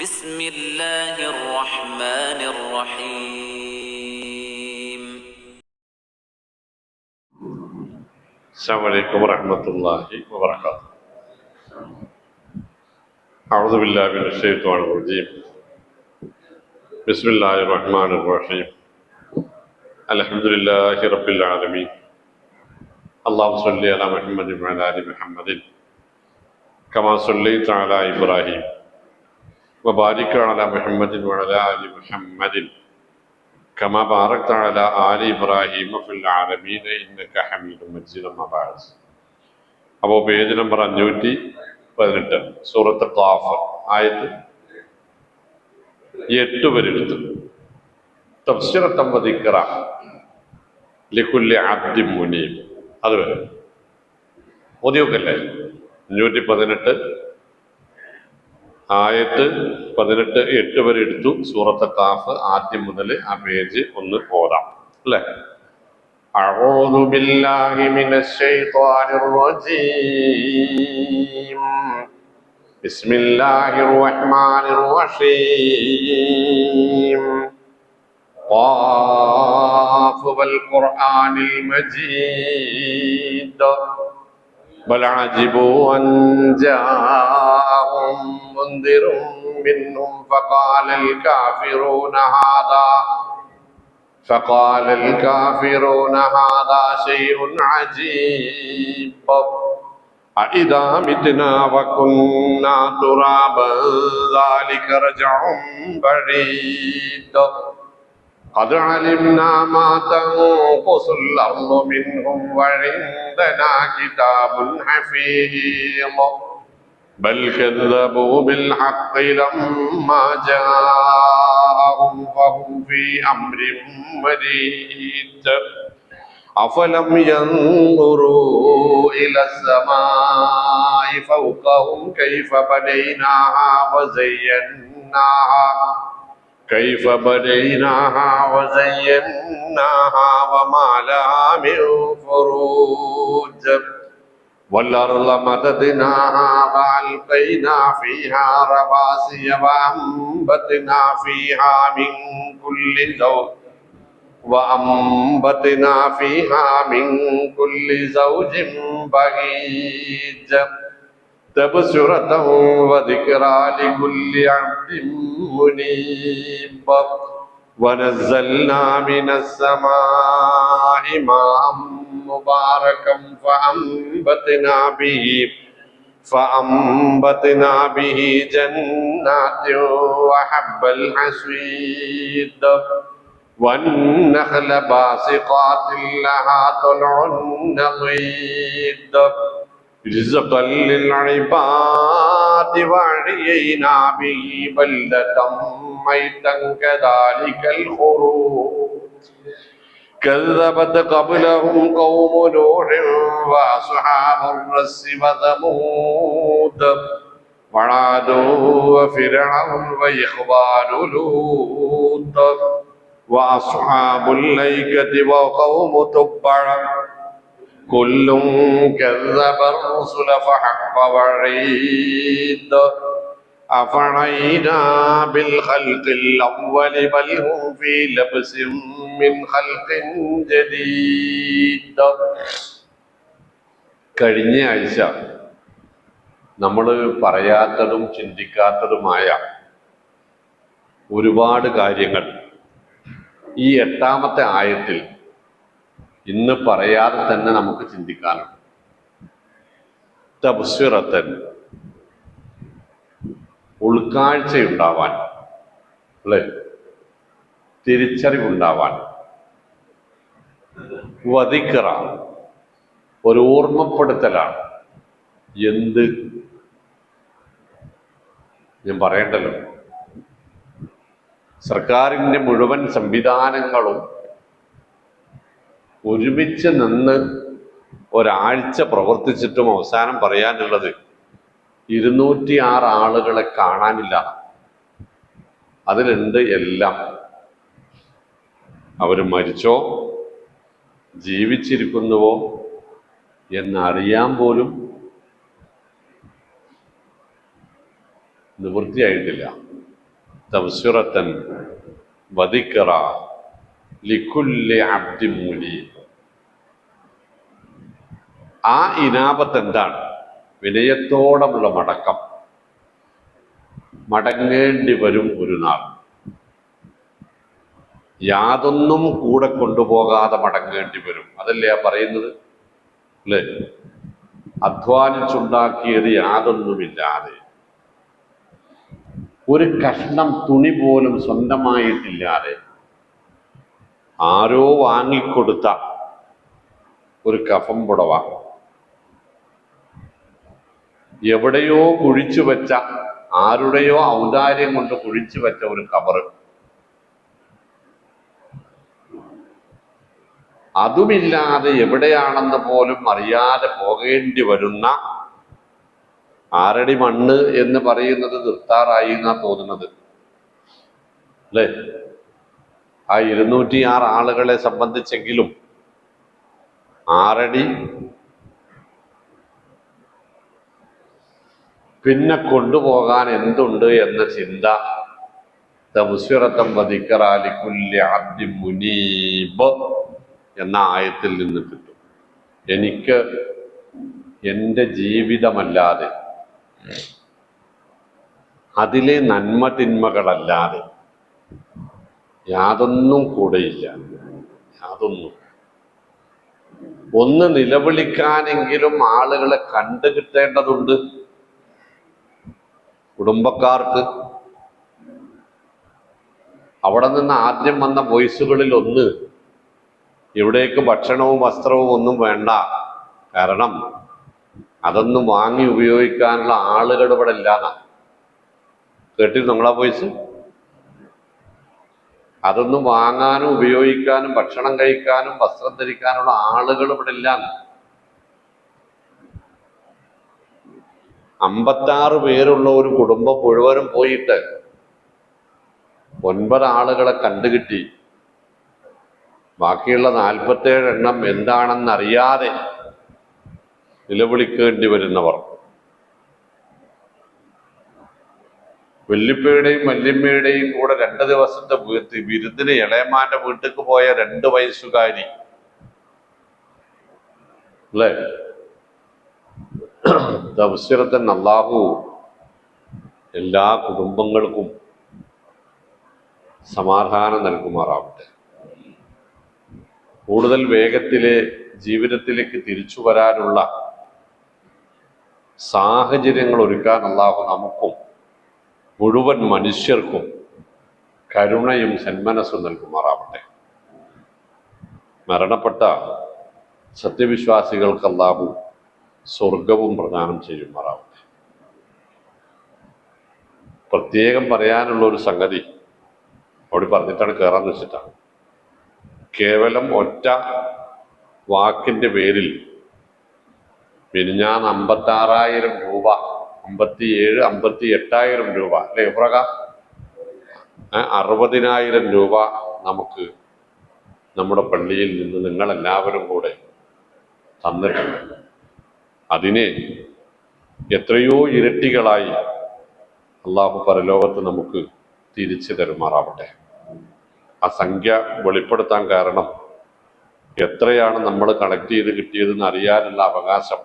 بسم الله الرحمن الرحيم. السلام عليكم ورحمة الله وبركاته. أعوذ بالله من الشيطان الرجيم. بسم الله الرحمن الرحيم. الحمد لله رب العالمين. اللهم صل على محمد وعلى آل محمد كما صليت على إبراهيم وبارك على محمد وعلى آل محمد كما باركت على آل إبراهيم في العالمين إنك حميد مجيد. أما بعد. അപ്പോൾ page number 518 സൂറത്ത് ഖാഫ് ആയത്ത് 8 വരെ എടുത്തു. തഫ്സീറത്തൻ വ ദിക്റ ലികുല്ലി അബ്ദിൻ മുനീബ്. അതുവരെ ഓതിയൊക്കല്ലേ. 518 ആയത്ത് 18 8 വരെ എടുത്തു. സൂറത്ത് ഖാഫ് ആദ്യം മുതൽ ആ പേജ് ഒന്ന് ഓതാം അല്ലേ. أعوذ بالله من الشيطان الرجيم. بسم الله الرحمن الرحيم. قاف والقرآن المجيد بل عجبوا أن جاءهم منذر منهم فقال الكافرون هذا شيء عجيب أإذا متنا وكنا ترابا ذلك رجع بعيد قد علمنا ما تنقص الأرض منهم وعندنا كتاب حفيظ بل كذبوا بالحق لما جاءهم فهم في أمر مريج أفلم ينظروا إلى السماء فوقهم كيف بنيناها وزيناها وما لها من فروج والأرض مددناها وألقينا فيها رواسي وأنبتنا فيها من كل زوج بهيج تبصرة وذكرى لكل عبد منيب ونزلنا من السماء ماء مباركا فأنبتنا به جنات وحب الحصيد والنخل باسقات لها طلع نضيد رزقا للعباد وأحيينا به بلدة ميتا كذلك الخروج كذبت قبلهم قوم نوح وأصحاب الرس وثمود وعاد وفرعون وإخوان لوط وأصحاب الأيكة وقوم تبع كل كذب الرسل فحق وعيد أفعينا بالخلق الأول بل هم في لبس من خلق جديد. കഴിഞ്ഞ ആഴ്ച നമ്മൾ പറയാത്തതും ചിന്തിക്കാത്തതുമായ ഒരുപാട് കാര്യങ്ങൾ ഈ 8ാമത്തെ ആയത്തിൽ ഇന്ന് പറയാതെ തന്നെ നമുക്ക് ചിന്തിക്കാനുണ്ട്. തബ്സിറത്തൻ, ഉൾക്കാഴ്ചയുണ്ടാവാൻ അല്ലേ, തിരിച്ചറിവുണ്ടാവാൻ. വദിക്റ, ഒരു ഓർമ്മപ്പെടുത്തലാണ്. എന്ത് ഞാൻ പറയണ്ടല്ലോ, സർക്കാരിൻ്റെ മുഴുവൻ സംവിധാനങ്ങളും ഒരുമിച്ച് നിന്ന് ഒരാഴ്ച പ്രവർത്തിച്ചിട്ടും അവസാനം പറയാനുള്ളത് 206 ആളുകളെ കാണാനില്ല. അതിലുണ്ട് എല്ലാം. അവർ മരിച്ചോ ജീവിച്ചിരിക്കുന്നുവോ എന്നറിയാൻ പോലും നിവൃത്തിയായിട്ടില്ല. തബ്സിറത്തൻ വദിക്റ ലികുല്ലി അബ്ദിൻ മുനീബ്. ആ ഇനാബത്ത് എന്താണ്? വിനയത്തോടുള്ള മടക്കം. മടങ്ങേണ്ടി വരും ഒരു നാൾ. യാതൊന്നും കൂടെ കൊണ്ടുപോകാതെ മടങ്ങേണ്ടി വരും. അതല്ലേ പറയുന്നത് അല്ലേ? അധ്വാനിച്ചുണ്ടാക്കിയത് യാതൊന്നുമില്ലാതെ, ഒരു കഷ്ണം തുണി പോലും സ്വന്തമായിട്ടില്ലാതെ, ആരോ വാങ്ങിക്കൊടുത്ത ഒരു കഫം പുടവ, എവിടെയോ കുഴിച്ചു വെച്ച, ആരുടെയോ ഔദാര്യം കൊണ്ട് കുഴിച്ചു വെച്ച ഒരു കബറ്, അതുമില്ലാതെ എവിടെയാണെന്ന് പോലും അറിയാതെ പോകേണ്ടി വരുന്ന, ആറടി മണ്ണ് എന്ന് പറയുന്നത് നിർത്താറായി എന്നാ തോന്നുന്നത് അല്ലേ? ആ 206 ആളുകളെ സംബന്ധിച്ചെങ്കിലും 6 അടി പിന്നെ കൊണ്ടുപോകാൻ എന്തുണ്ട് എന്ന ചിന്ത തബ്സിറത്തൻ വദിക്റ ലികുല്ലി അബ്ദിൻ മുനീബ് എന്ന ആയത്തിൽ നിന്ന് കിട്ടും. എനിക്ക് എൻ്റെ ജീവിതമല്ലാതെ, അതിലെ നന്മ തിന്മകളല്ലാതെ യാതൊന്നും കൂടെയില്ല. യാതൊന്നും. ഒന്ന് നിലവിളിക്കാനെങ്കിലും ആളുകളെ കണ്ടു കിട്ടേണ്ടതുണ്ട്. കുടുംബക്കാർക്ക് അവിടെ നിന്ന് ആദ്യം വന്ന വോയിസുകളിൽ ഒന്ന്, ഇവിടേക്ക് ഭക്ഷണവും വസ്ത്രവും ഒന്നും വേണ്ട, കാരണം അതൊന്നും വാങ്ങി ഉപയോഗിക്കാനുള്ള ആളുകൾ ഇവിടെ ഇല്ലാന്നാ. കേട്ടിരുന്നു നമ്മളാ വോയിസ്? അതൊന്നും വാങ്ങാനും ഉപയോഗിക്കാനും ഭക്ഷണം കഴിക്കാനും വസ്ത്രം ധരിക്കാനുള്ള ആളുകൾ ഇവിടെ ഇല്ലാന്ന്. 56 പേരുള്ള ഒരു കുടുംബം മുഴുവനും പോയിട്ട് 9 ആളുകളെ കണ്ടുകിട്ടി. ബാക്കിയുള്ള 47 എണ്ണം എന്താണെന്നറിയാതെ നിലവിളിക്കേണ്ടി വരുന്നവർ. വല്യപ്പയുടെയും വല്യമ്മയുടെയും കൂടെ 2 ദിവസത്തെ വിരുന്നിന് ഇളയമാന്റെ വീട്ടിലേക്ക് പോയ 2 വയസ്സുകാരി അല്ലേ? തബ്സിറത്തൻ അല്ലാഹു എല്ലാ കുടുംബങ്ങൾക്കും സമാധാനം നൽകുമാറാവട്ടെ. കൂടുതൽ വേഗത്തിലെ ജീവിതത്തിലേക്ക് തിരിച്ചു വരാനുള്ള സാഹചര്യങ്ങൾ ഒരുക്കാൻ അല്ലാഹു നമുക്കും മുഴുവൻ മനുഷ്യർക്കും കരുണയും സന്മനസ്സും നൽകുമാറാവട്ടെ. മരണപ്പെട്ട സത്യവിശ്വാസികൾക്ക് അല്ലാഹു സ്വർഗവും പ്രദാനം ചെയ്യുമാറാവട്ടെ. പ്രത്യേകം പറയാനുള്ള ഒരു സംഗതി അവിടെ പറഞ്ഞിട്ടാണ് കയറാന്ന് വെച്ചിട്ടാണ്. കേവലം ഒറ്റ വാക്കിന്റെ പേരിൽ മിനിഞ്ഞാന്ന് 56,000 രൂപ, 58,000 രൂപ അല്ലെ ഇബ്രക, 60,000 രൂപ നമുക്ക് നമ്മുടെ പള്ളിയിൽ നിന്ന് നിങ്ങളെല്ലാവരും കൂടെ തന്നിട്ടുണ്ട്. അതിനെ എത്രയോ ഇരട്ടികളായി അള്ളാഹു പരലോകത്ത് നമുക്ക് തിരിച്ചു തരുമാറാവട്ടെ. ആ സംഖ്യ വെളിപ്പെടുത്താൻ കാരണം എത്രയാണ് നമ്മൾ കണക്ട് ചെയ്ത് കിട്ടിയതെന്ന് അറിയാനുള്ള അവകാശം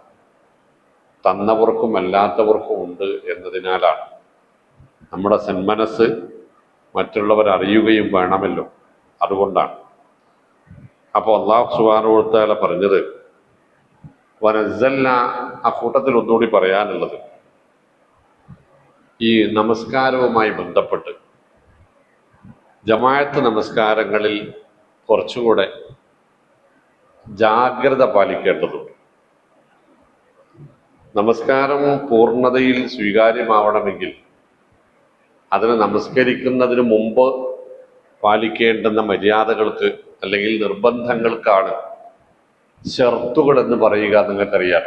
തന്നവർക്കും അല്ലാത്തവർക്കും ഉണ്ട് എന്നതിനാലാണ്. നമ്മുടെ സന്മനസ് മറ്റുള്ളവർ അറിയുകയും വേണമല്ലോ, അതുകൊണ്ടാണ്. അപ്പോൾ അല്ലാഹു സുബ്ഹാനഹു വ തആല പറഞ്ഞത് വനസ്സൽന, ആ കൂട്ടത്തിൽ ഒന്നുകൂടി പറയാനുള്ളത്, ഈ നമസ്കാരവുമായി ബന്ധപ്പെട്ട് ജമാഅത്ത് നമസ്കാരങ്ങളിൽ കുറച്ചുകൂടെ ജാഗ്രത പാലിക്കേണ്ടതുണ്ട്. നമസ്കാരം പൂർണ്ണതയിൽ സ്വീകാര്യമാവണമെങ്കിൽ അതിന് നമസ്കരിക്കുന്നതിന് മുമ്പ് പാലിക്കേണ്ടുന്ന മര്യാദകൾക്ക് അല്ലെങ്കിൽ നിർബന്ധങ്ങൾക്കാണ് ഷർത്തുകൾ എന്ന് പറയുക. നിങ്ങൾക്കറിയാം,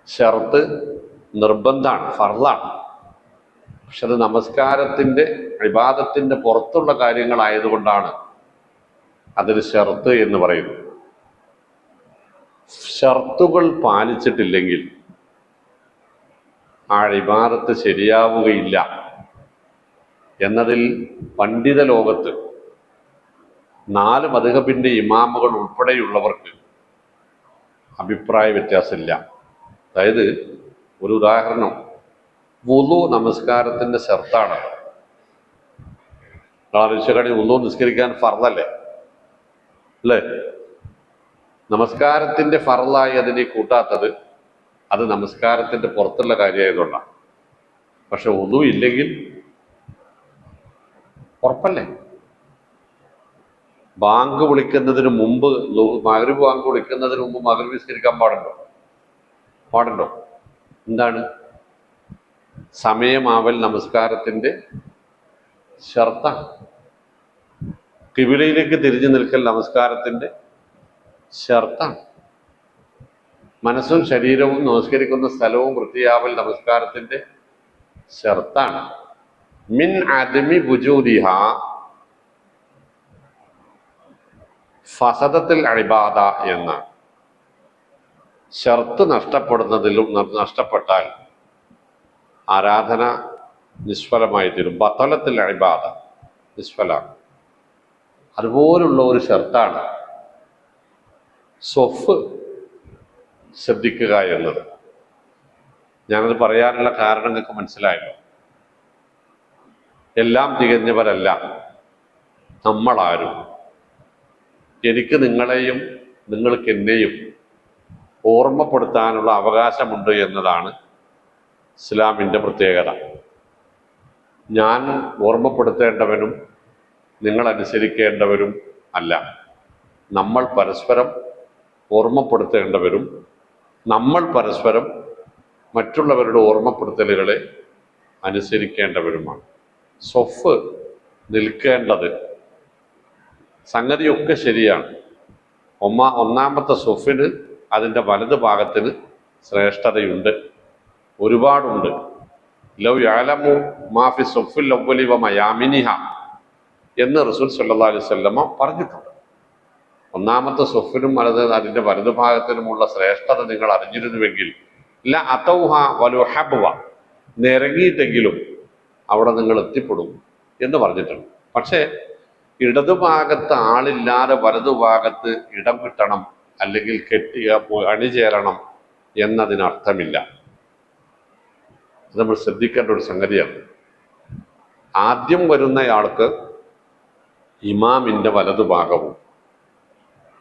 ഷർത്ത് നിർബന്ധമാണ്, ഫർളാണ്. പക്ഷെ അത് നമസ്കാരത്തിൻ്റെ ഇബാദത്തിൻ്റെ പുറത്തുള്ള കാര്യങ്ങളായതുകൊണ്ടാണ് അതിന് ഷർത്ത് എന്ന് പറയുന്നത്. ഷർത്തുകൾ പാലിച്ചിട്ടില്ലെങ്കിൽ ആ ഇബാദത്ത് ശരിയാവുകയില്ല. എന്നതിൽ പണ്ഡിത ലോകത്ത് 4 മദ്ഹബിന്റെ ഇമാമുകൾ ഉൾപ്പെടെയുള്ളവർക്ക് അഭിപ്രായ വ്യത്യാസമില്ല. അതായത് ഒരു ഉദാഹരണം, വുളു നമസ്കാരത്തിന്റെ ഷർത്താണ്. ആലോചിച്ചാൽ വുളു നിസ്കരിക്കാൻ ഫർളല്ലേ അല്ലേ? നമസ്കാരത്തിന്റെ ഫർളായി അതിനെ കൂട്ടാത്തത് അത് നമസ്കാരത്തിന്റെ പുറത്തുള്ള കാര്യമായതുകൊണ്ടാണ്. പക്ഷെ വുളു ഇല്ലെങ്കിൽ ഉറപ്പല്ലേ? ബാങ്ക് വിളിക്കുന്നതിന് മുമ്പ്, മഗ്‌രിബ് ബാങ്ക് വിളിക്കുന്നതിന് മുമ്പ് മഗ്‌രിബ് നിസ്കരിക്കാൻ പാടുണ്ടോ? എന്താണ്? സമയമാവൽ നമസ്കാരത്തിന്റെ ഷർത്താണ്. ഖിബിലയിലേക്ക് തിരിഞ്ഞു നിൽക്കൽ നമസ്കാരത്തിന്റെ ഷർത്താണ്. മനസ്സും ശരീരവും നമസ്കരിക്കുന്ന സ്ഥലവും വൃത്തിയാവൽ നമസ്കാരത്തിന്റെ ഷർത്താണ്. മിൻ അദമി വുജൂദിഹ ഫസദത്തുൽ ഇബാദ എന്ന ഷർത്ത് നഷ്ടപ്പെട്ടാൽ ആരാധന നിഷ്ഫലമായി തീരും. ബത്തലത്തുൽ ഇബാദ നിഷ്ഫലാണ്. അതുപോലുള്ള ഒരു ഷർത്താണ് സ്വഫ് ശ്രദ്ധിക്കുക എന്നത്. ഞാനത് പറയാനുള്ള കാരണം നിങ്ങൾക്ക് മനസ്സിലായല്ലോ. എല്ലാം തികഞ്ഞവരല്ല നമ്മളാരും. എനിക്ക് നിങ്ങളെയും നിങ്ങൾക്ക് എന്നെയും ഓർമ്മപ്പെടുത്താനുള്ള അവകാശമുണ്ട് എന്നതാണ് ഇസ്ലാമിൻ്റെ പ്രത്യേകത. ഞാൻ ഓർമ്മപ്പെടുത്തേണ്ടവനും നിങ്ങൾ അനുസരിക്കേണ്ടവരും അല്ല. നമ്മൾ പരസ്പരം ഓർമ്മപ്പെടുത്തേണ്ടവരും നമ്മൾ പരസ്പരം മറ്റുള്ളവരുടെ ഓർമ്മപ്പെടുത്തലുകളെ അനുസരിക്കേണ്ടവരുമാണ്. സ്വഫ് നിൽക്കേണ്ടത് സംഗതിയൊക്കെ ശരിയാണ്. ഒന്നാമത്തെ സ്വഫിന് അതിൻ്റെ വലത് ഭാഗത്തിന് ശ്രേഷ്ഠതയുണ്ട്, ഒരുപാടുണ്ട്. ലൗ യഅലമു മാഫി സ്വഫിൽ അവ്വലി വ മയാമിനിഹ എന്ന് റസൂൽ സല്ലല്ലാഹു അലൈഹി വസല്ലമ പറഞ്ഞിട്ടുണ്ട്. ഒന്നാമത്തെ സ്വഫിനും അതിൻ്റെ വലതു ഭാഗത്തിനുമുള്ള ശ്രേഷ്ഠത നിങ്ങൾ അറിഞ്ഞിരുന്നുവെങ്കിൽ ല അതൗഹ വലുഹബ്വ, നിരങ്ങിയിട്ടെങ്കിലും അവിടെ നിങ്ങൾ എത്തിപ്പെടും എന്ന് പറഞ്ഞിട്ടുണ്ട്. പക്ഷേ ഇടതുഭാഗത്ത് ആളില്ലാതെ വലതുഭാഗത്ത് ഇടം കിട്ടണം അല്ലെങ്കിൽ അണിചേരണം എന്നതിനർത്ഥമില്ല. അത് നമ്മൾ ശ്രദ്ധിക്കേണ്ട ഒരു സംഗതിയാണ്. ആദ്യം വരുന്നയാൾക്ക് ഇമാമിൻ്റെ വലതുഭാഗവും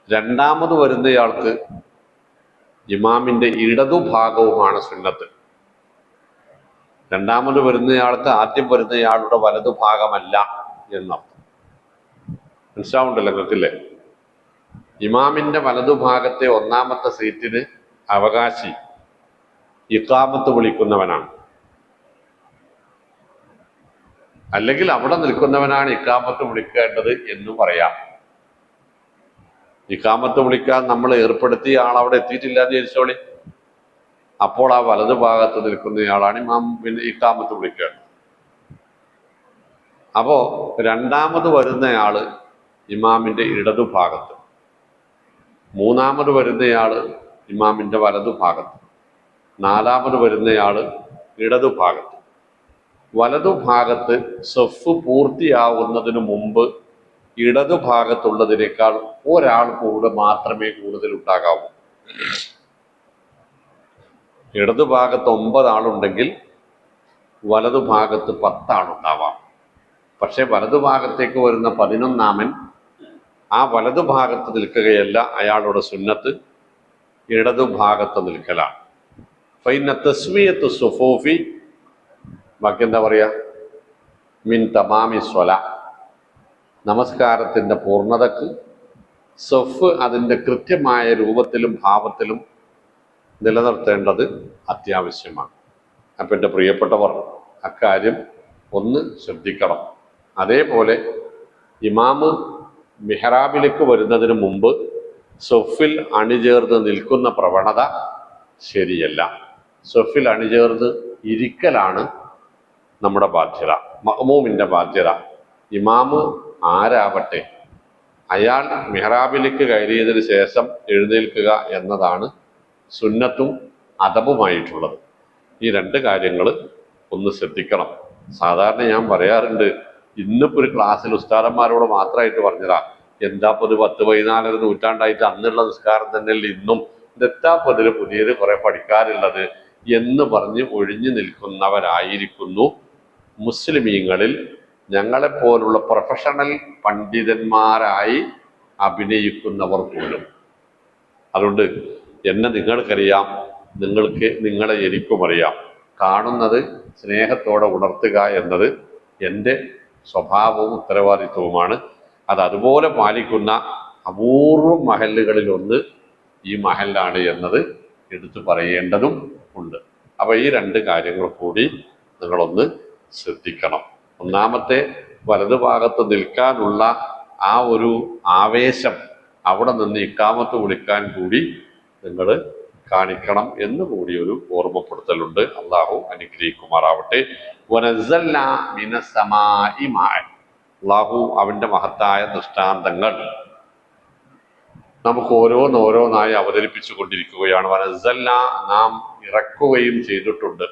രണ്ടാമത് വരുന്നയാൾക്ക് ഇമാമിൻ്റെ ഇടതുഭാഗവുമാണ് സുന്നത്ത്. രണ്ടാമത് വരുന്നയാൾക്ക് ആദ്യം വരുന്നയാളുടെ വലതുഭാഗമല്ല എന്നർത്ഥം. മനസ്സിലാവുണ്ടല്ലോ നിങ്ങൾക്കില്ലേ? ഇമാമിൻ്റെ വലതുഭാഗത്തെ ഒന്നാമത്തെ സീറ്റിന് അവകാശി ഇഖാമത്ത് വിളിക്കുന്നവനാണ്, അല്ലെങ്കിൽ അവിടെ നിൽക്കുന്നവനാണ് ഇഖാമത്ത് വിളിക്കേണ്ടത് എന്നും പറയാം. ഇഖാമത്ത് വിളിക്കാൻ നമ്മൾ ഏർപ്പെടുത്തിയ ആൾ അവിടെ എത്തിയിട്ടില്ല എന്ന് വിചാരിച്ചോളി. അപ്പോൾ ആ വലതുഭാഗത്ത് നിൽക്കുന്നയാളാണ് പിന്നെ ഇഖാമത്ത് വിളിക്കേണ്ടത്. അപ്പോൾ രണ്ടാമത് വരുന്നയാള് ഇമാമിൻ്റെ ഇടതുഭാഗത്ത്, മൂന്നാമത് വരുന്നയാള് ഇമാമിൻ്റെ വലതുഭാഗത്ത്, നാലാമത് വരുന്നയാള് ഇടതുഭാഗത്ത്. വലതുഭാഗത്ത് സഫ് പൂർത്തിയാവുന്നതിന് മുമ്പ് ഇടതുഭാഗത്തുള്ളതിനേക്കാൾ ഒരാൾ കൂടെ മാത്രമേ കൂടുതൽ ഉണ്ടാകാവൂ. ഇടതുഭാഗത്ത് 9 ആളുണ്ടെങ്കിൽ വലതുഭാഗത്ത് 10 ആളുണ്ടാവാം. പക്ഷെ വലതുഭാഗത്തേക്ക് വരുന്ന 11ാമൻ ആ വലതുഭാഗത്ത് നിൽക്കുകയല്ല, അയാളുടെ സുന്നത്ത് ഇടതുഭാഗത്ത് നിൽക്കലാണ്. ഫൈന തസ്വിയത്തു സുഫൂഫി, ബാക്കി എന്താ പറയുക, മിൻ തമാമി സ്വല, നമസ്കാരത്തിൻ്റെ പൂർണ്ണതക്ക് സഫ് അതിൻ്റെ കൃത്യമായ രൂപത്തിലും ഭാവത്തിലും നിലനിർത്തേണ്ടത് അത്യാവശ്യമാണ്. അപ്പം എൻ്റെ പ്രിയപ്പെട്ടവർ അക്കാര്യം ഒന്ന് ശ്രദ്ധിക്കണം. അതേപോലെ ഇമാമ് മിഹ്റാബിലേക്ക് വരുന്നതിന് മുമ്പ് സഫിൽ അണിചേർന്ന് നിൽക്കുന്ന പ്രവണത ശരിയല്ല. സഫിൽ അണിചേർന്ന് ഇരിക്കലാണ് നമ്മുടെ ബാധ്യത, മഅ്മൂമിൻ്റെ ബാധ്യത. ഇമാമ് ആരാവട്ടെ അയാൾ മിഹ്റാബിലേക്ക് കയറിയതിന് ശേഷം എഴുന്നേൽക്കുക എന്നതാണ് സുന്നത്തും അദബുമായിട്ടുള്ളത്. ഈ 2 കാര്യങ്ങൾ ഒന്ന് ശ്രദ്ധിക്കണം. സാധാരണ ഞാൻ പറയാറുണ്ട്, ഇന്നിപ്പോ ഒരു ക്ലാസ്സിൽ ഉസ്താദന്മാരോട് മാത്രമായിട്ട് പറഞ്ഞതാ, എന്താപ്പോ ഇത് 10-14 നൂറ്റാണ്ടായിട്ട് അന്നുള്ള നിസ്കാരം തന്നെയല്ലേ ഇന്നും, ഇതെത്താപ്പോ ഇതിൽ പുതിയത് കുറെ പഠിക്കാറുള്ളത് എന്ന് പറഞ്ഞ് ഒഴിഞ്ഞു നിൽക്കുന്നവരായിരിക്കുന്നു മുസ്ലിമീങ്ങളിൽ ഞങ്ങളെപ്പോലുള്ള പ്രൊഫഷണൽ പണ്ഡിതന്മാരായി അഭിനയിക്കുന്നവർ പോലും. അതുകൊണ്ട് എന്നെ നിങ്ങൾക്കറിയാം, നിങ്ങളെ എനിക്കും അറിയാം. കാണുന്നത് സ്നേഹത്തോടെ ഉണർത്തുക എന്നത് എൻ്റെ സ്വഭാവവും ഉത്തരവാദിത്വവുമാണ്. അത് അതുപോലെ പാലിക്കുന്ന അപൂർവം മഹല്ലുകളിലൊന്ന് ഈ മഹല്ലാണ് എന്നത് എടുത്തു പറയേണ്ടതും ഉണ്ട്. അപ്പൊ ഈ രണ്ട് കാര്യങ്ങൾ കൂടി നിങ്ങളൊന്ന് ശ്രദ്ധിക്കണം. ഒന്നാമത്തെ, വലതുഭാഗത്ത് നിൽക്കാനുള്ള ആ ഒരു ആവേശം അവിടെ നിന്ന് ഇക്കാമത്ത് വിളിക്കാൻ കൂടി നിങ്ങൾ കാണിക്കണം എന്ന് കൂടി ഒരു ഓർമ്മപ്പെടുത്തലുണ്ട്. അള്ളാഹു അനുഗ്രഹിക്കുമാറാവട്ടെ. അള്ളാഹു അവന്റെ മഹത്തായ ദൃഷ്ടാന്തങ്ങൾ നമുക്ക് ഓരോന്നോരോന്നായി അവതരിപ്പിച്ചു കൊണ്ടിരിക്കുകയാണ്. വനസ്സൽന, നാം ഇറക്കുകയും ചെയ്തിട്ടുണ്ട്.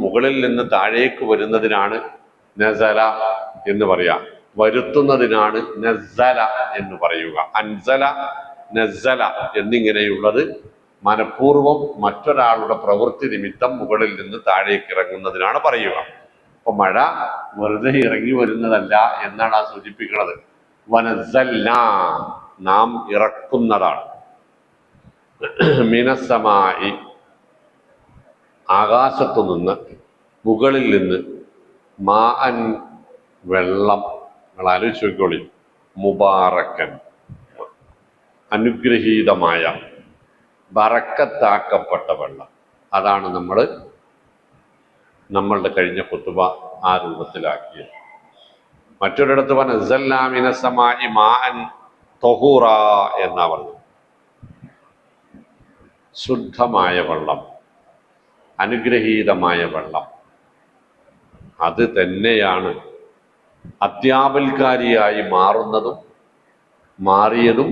മുകളിൽ നിന്ന് താഴേക്ക് വരുന്നതിനാണ് നസല എന്ന് പറയാ, വരുത്തുന്നതിനാണ് നസ്സല എന്ന് പറയുക. അൻസല, നസ്സല എന്നിങ്ങനെയുള്ളത് മനഃപൂർവം മറ്റൊരാളുടെ പ്രവൃത്തി നിമിത്തം മുകളിൽ നിന്ന് താഴേക്ക് ഇറങ്ങുന്നതിനാണ് പറയുക. അപ്പൊ മഴ വെറുതെ ഇറങ്ങി വരുന്നതല്ല എന്നാണ് ആ സൂചിപ്പിക്കുന്നത്. വനസ്സൽന, നാം ഇറക്കുന്നതാണ്. മിനസ്സമായി, ആകാശത്തു നിന്ന്, മുകളിൽ നിന്ന്, മാഅൻ, വെള്ളം. നിങ്ങൾ ആലോചിച്ച് നോക്കിക്കോളി, മുബാറക്കൻ, അനുഗ്രഹീതമായ, ബറക്കത്താക്കപ്പെട്ട വെള്ളം. അതാണ് നമ്മളുടെ കഴിഞ്ഞ ഖുതുബ ആ രൂപത്തിലാക്കിയത്. മറ്റൊരിടത്ത് വനസ്സൽനാ മിനസ്സമായി മാഅൻ തൊഹൂറ എന്നാ പറഞ്ഞു. ശുദ്ധമായ വെള്ളം, അനുഗ്രഹീതമായ വെള്ളം. അത് തന്നെയാണ് അത്യാപൽക്കാരിയായി മാറുന്നതും മാറിയതും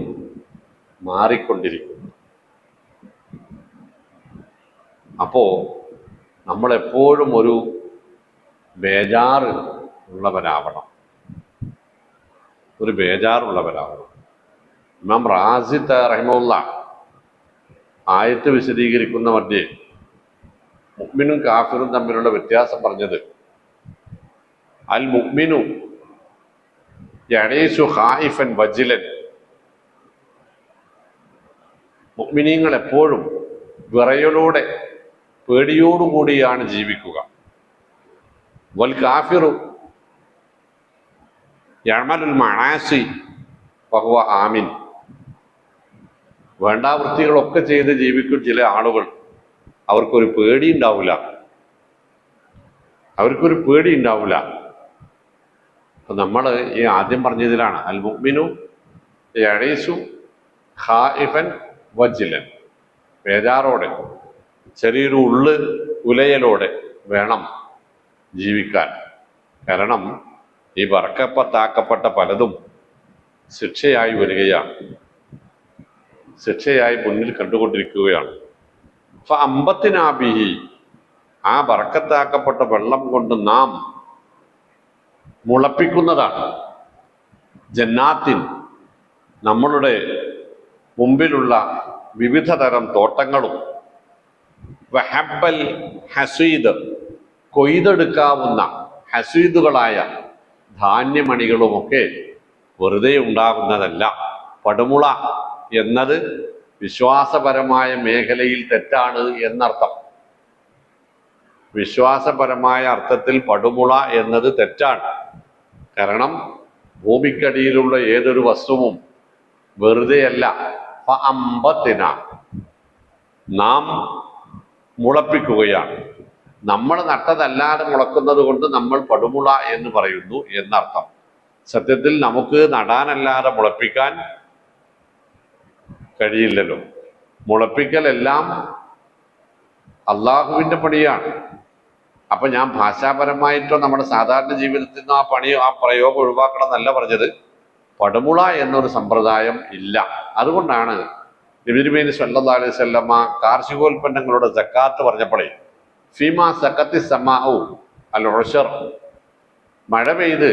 മാറിക്കൊണ്ടിരിക്കുന്നു. അപ്പോ നമ്മളെപ്പോഴും ഒരു ബേജാറ് ഉള്ളവരാവണം, ഒരു ബേജാറുള്ളവരാവണം. ഇമാം റാസി റഹിമഹുല്ലാ ആയത്ത് വിശദീകരിക്കുന്ന മധ്യേ മുഅ്മിനും കാഫിറും തമ്മിലുള്ള വ്യത്യാസം പറഞ്ഞത്, അൽ മുഅ്മിനു യഈശു ഖായിഫൻ വജിലൻ, മുഅ്മിനീങ്ങൾ എപ്പോഴും വിറയലോടെ പേടിയോടുകൂടിയാണ് ജീവിക്കുക. വൽ കാഫിറു യഅമലുൽ മആസി വഹുവ ആമിൻ, വേണ്ടാവൃത്തികളൊക്കെ ചെയ്ത് ജീവിക്കും ചില ആളുകൾ. അവർക്കൊരു പേടി ഉണ്ടാവില്ല. അപ്പൊ നമ്മൾ ഈ ആദ്യം പറഞ്ഞതിലാണ് അൽ മുഅ്മിനു യഈസു ഖായിഫൻ വജിലൻ, ബേജാറോടെ, ചെറിയൊരു ഉലയലോടെ വേണം ജീവിക്കാൻ. കാരണം ഈ ബറക്കത്താക്കപ്പെട്ട പലതും ശിക്ഷയായി വരികയാണ്, ശിക്ഷയായി മുന്നിൽ കണ്ടുകൊണ്ടിരിക്കുകയാണ്. ഫഅംബത്നാബിഹി, ആ ബറക്കത്താക്കപ്പെട്ട വെള്ളം കൊണ്ട് നാം മുളപ്പിക്കുന്നതാണ്. ജന്നാത്തിൻ, നമ്മളുടെ മുമ്പിലുള്ള വിവിധ തരം തോട്ടങ്ങളും, വഹബ്ബൽ ഹസീദ്, കൊയ്തെടുക്കാവുന്ന ഹസീദുകളായ ധാന്യമണികളുമൊക്കെ വെറുതെ ഉണ്ടാകുന്നതല്ല. പടുമുള എന്നത് വിശ്വാസപരമായ മേഖലയിൽ തെറ്റാണ് എന്നർത്ഥം. വിശ്വാസപരമായ അർത്ഥത്തിൽ പടുമുള എന്നത് തെറ്റാണ്. കാരണം ഭൂമിക്കടിയിലുള്ള ഏതൊരു വസ്തുവും വെറുതെയല്ല. ഫഅംബത്ന, നാം മുളപ്പിക്കുകയാണ്. നമ്മൾ നട്ടതല്ലാതെ മുളക്കുന്നത് കൊണ്ട് നമ്മൾ പടുമുള എന്ന് പറയുന്നു എന്നർത്ഥം. സത്യത്തിൽ നമുക്ക് നടാനല്ലാതെ മുളപ്പിക്കാൻ കഴിയില്ലല്ലോ. മുളപ്പിക്കലെല്ലാം അള്ളാഹുവിൻ്റെ പണിയാണ്. അപ്പൊ ഞാൻ ഭാഷാപരമായിട്ടോ നമ്മുടെ സാധാരണ ജീവിതത്തിൽ നിന്ന് ആ പ്രയോഗം ഒഴിവാക്കണം എന്നല്ല പറഞ്ഞത്. പടുമുള എന്നൊരു സമ്പ്രദായം ഇല്ല. അതുകൊണ്ടാണ് നബി തിരുമേനി സല്ലല്ലാഹു അലൈഹി വസല്ലമ കാർഷികോൽപ്പന്നങ്ങളുടെ സക്കാത്ത് പറഞ്ഞപ്പോഴേ ഫീമാ സക്കത്തി സമാഉ അൽ ഉശർ, മഴ പെയ്ത്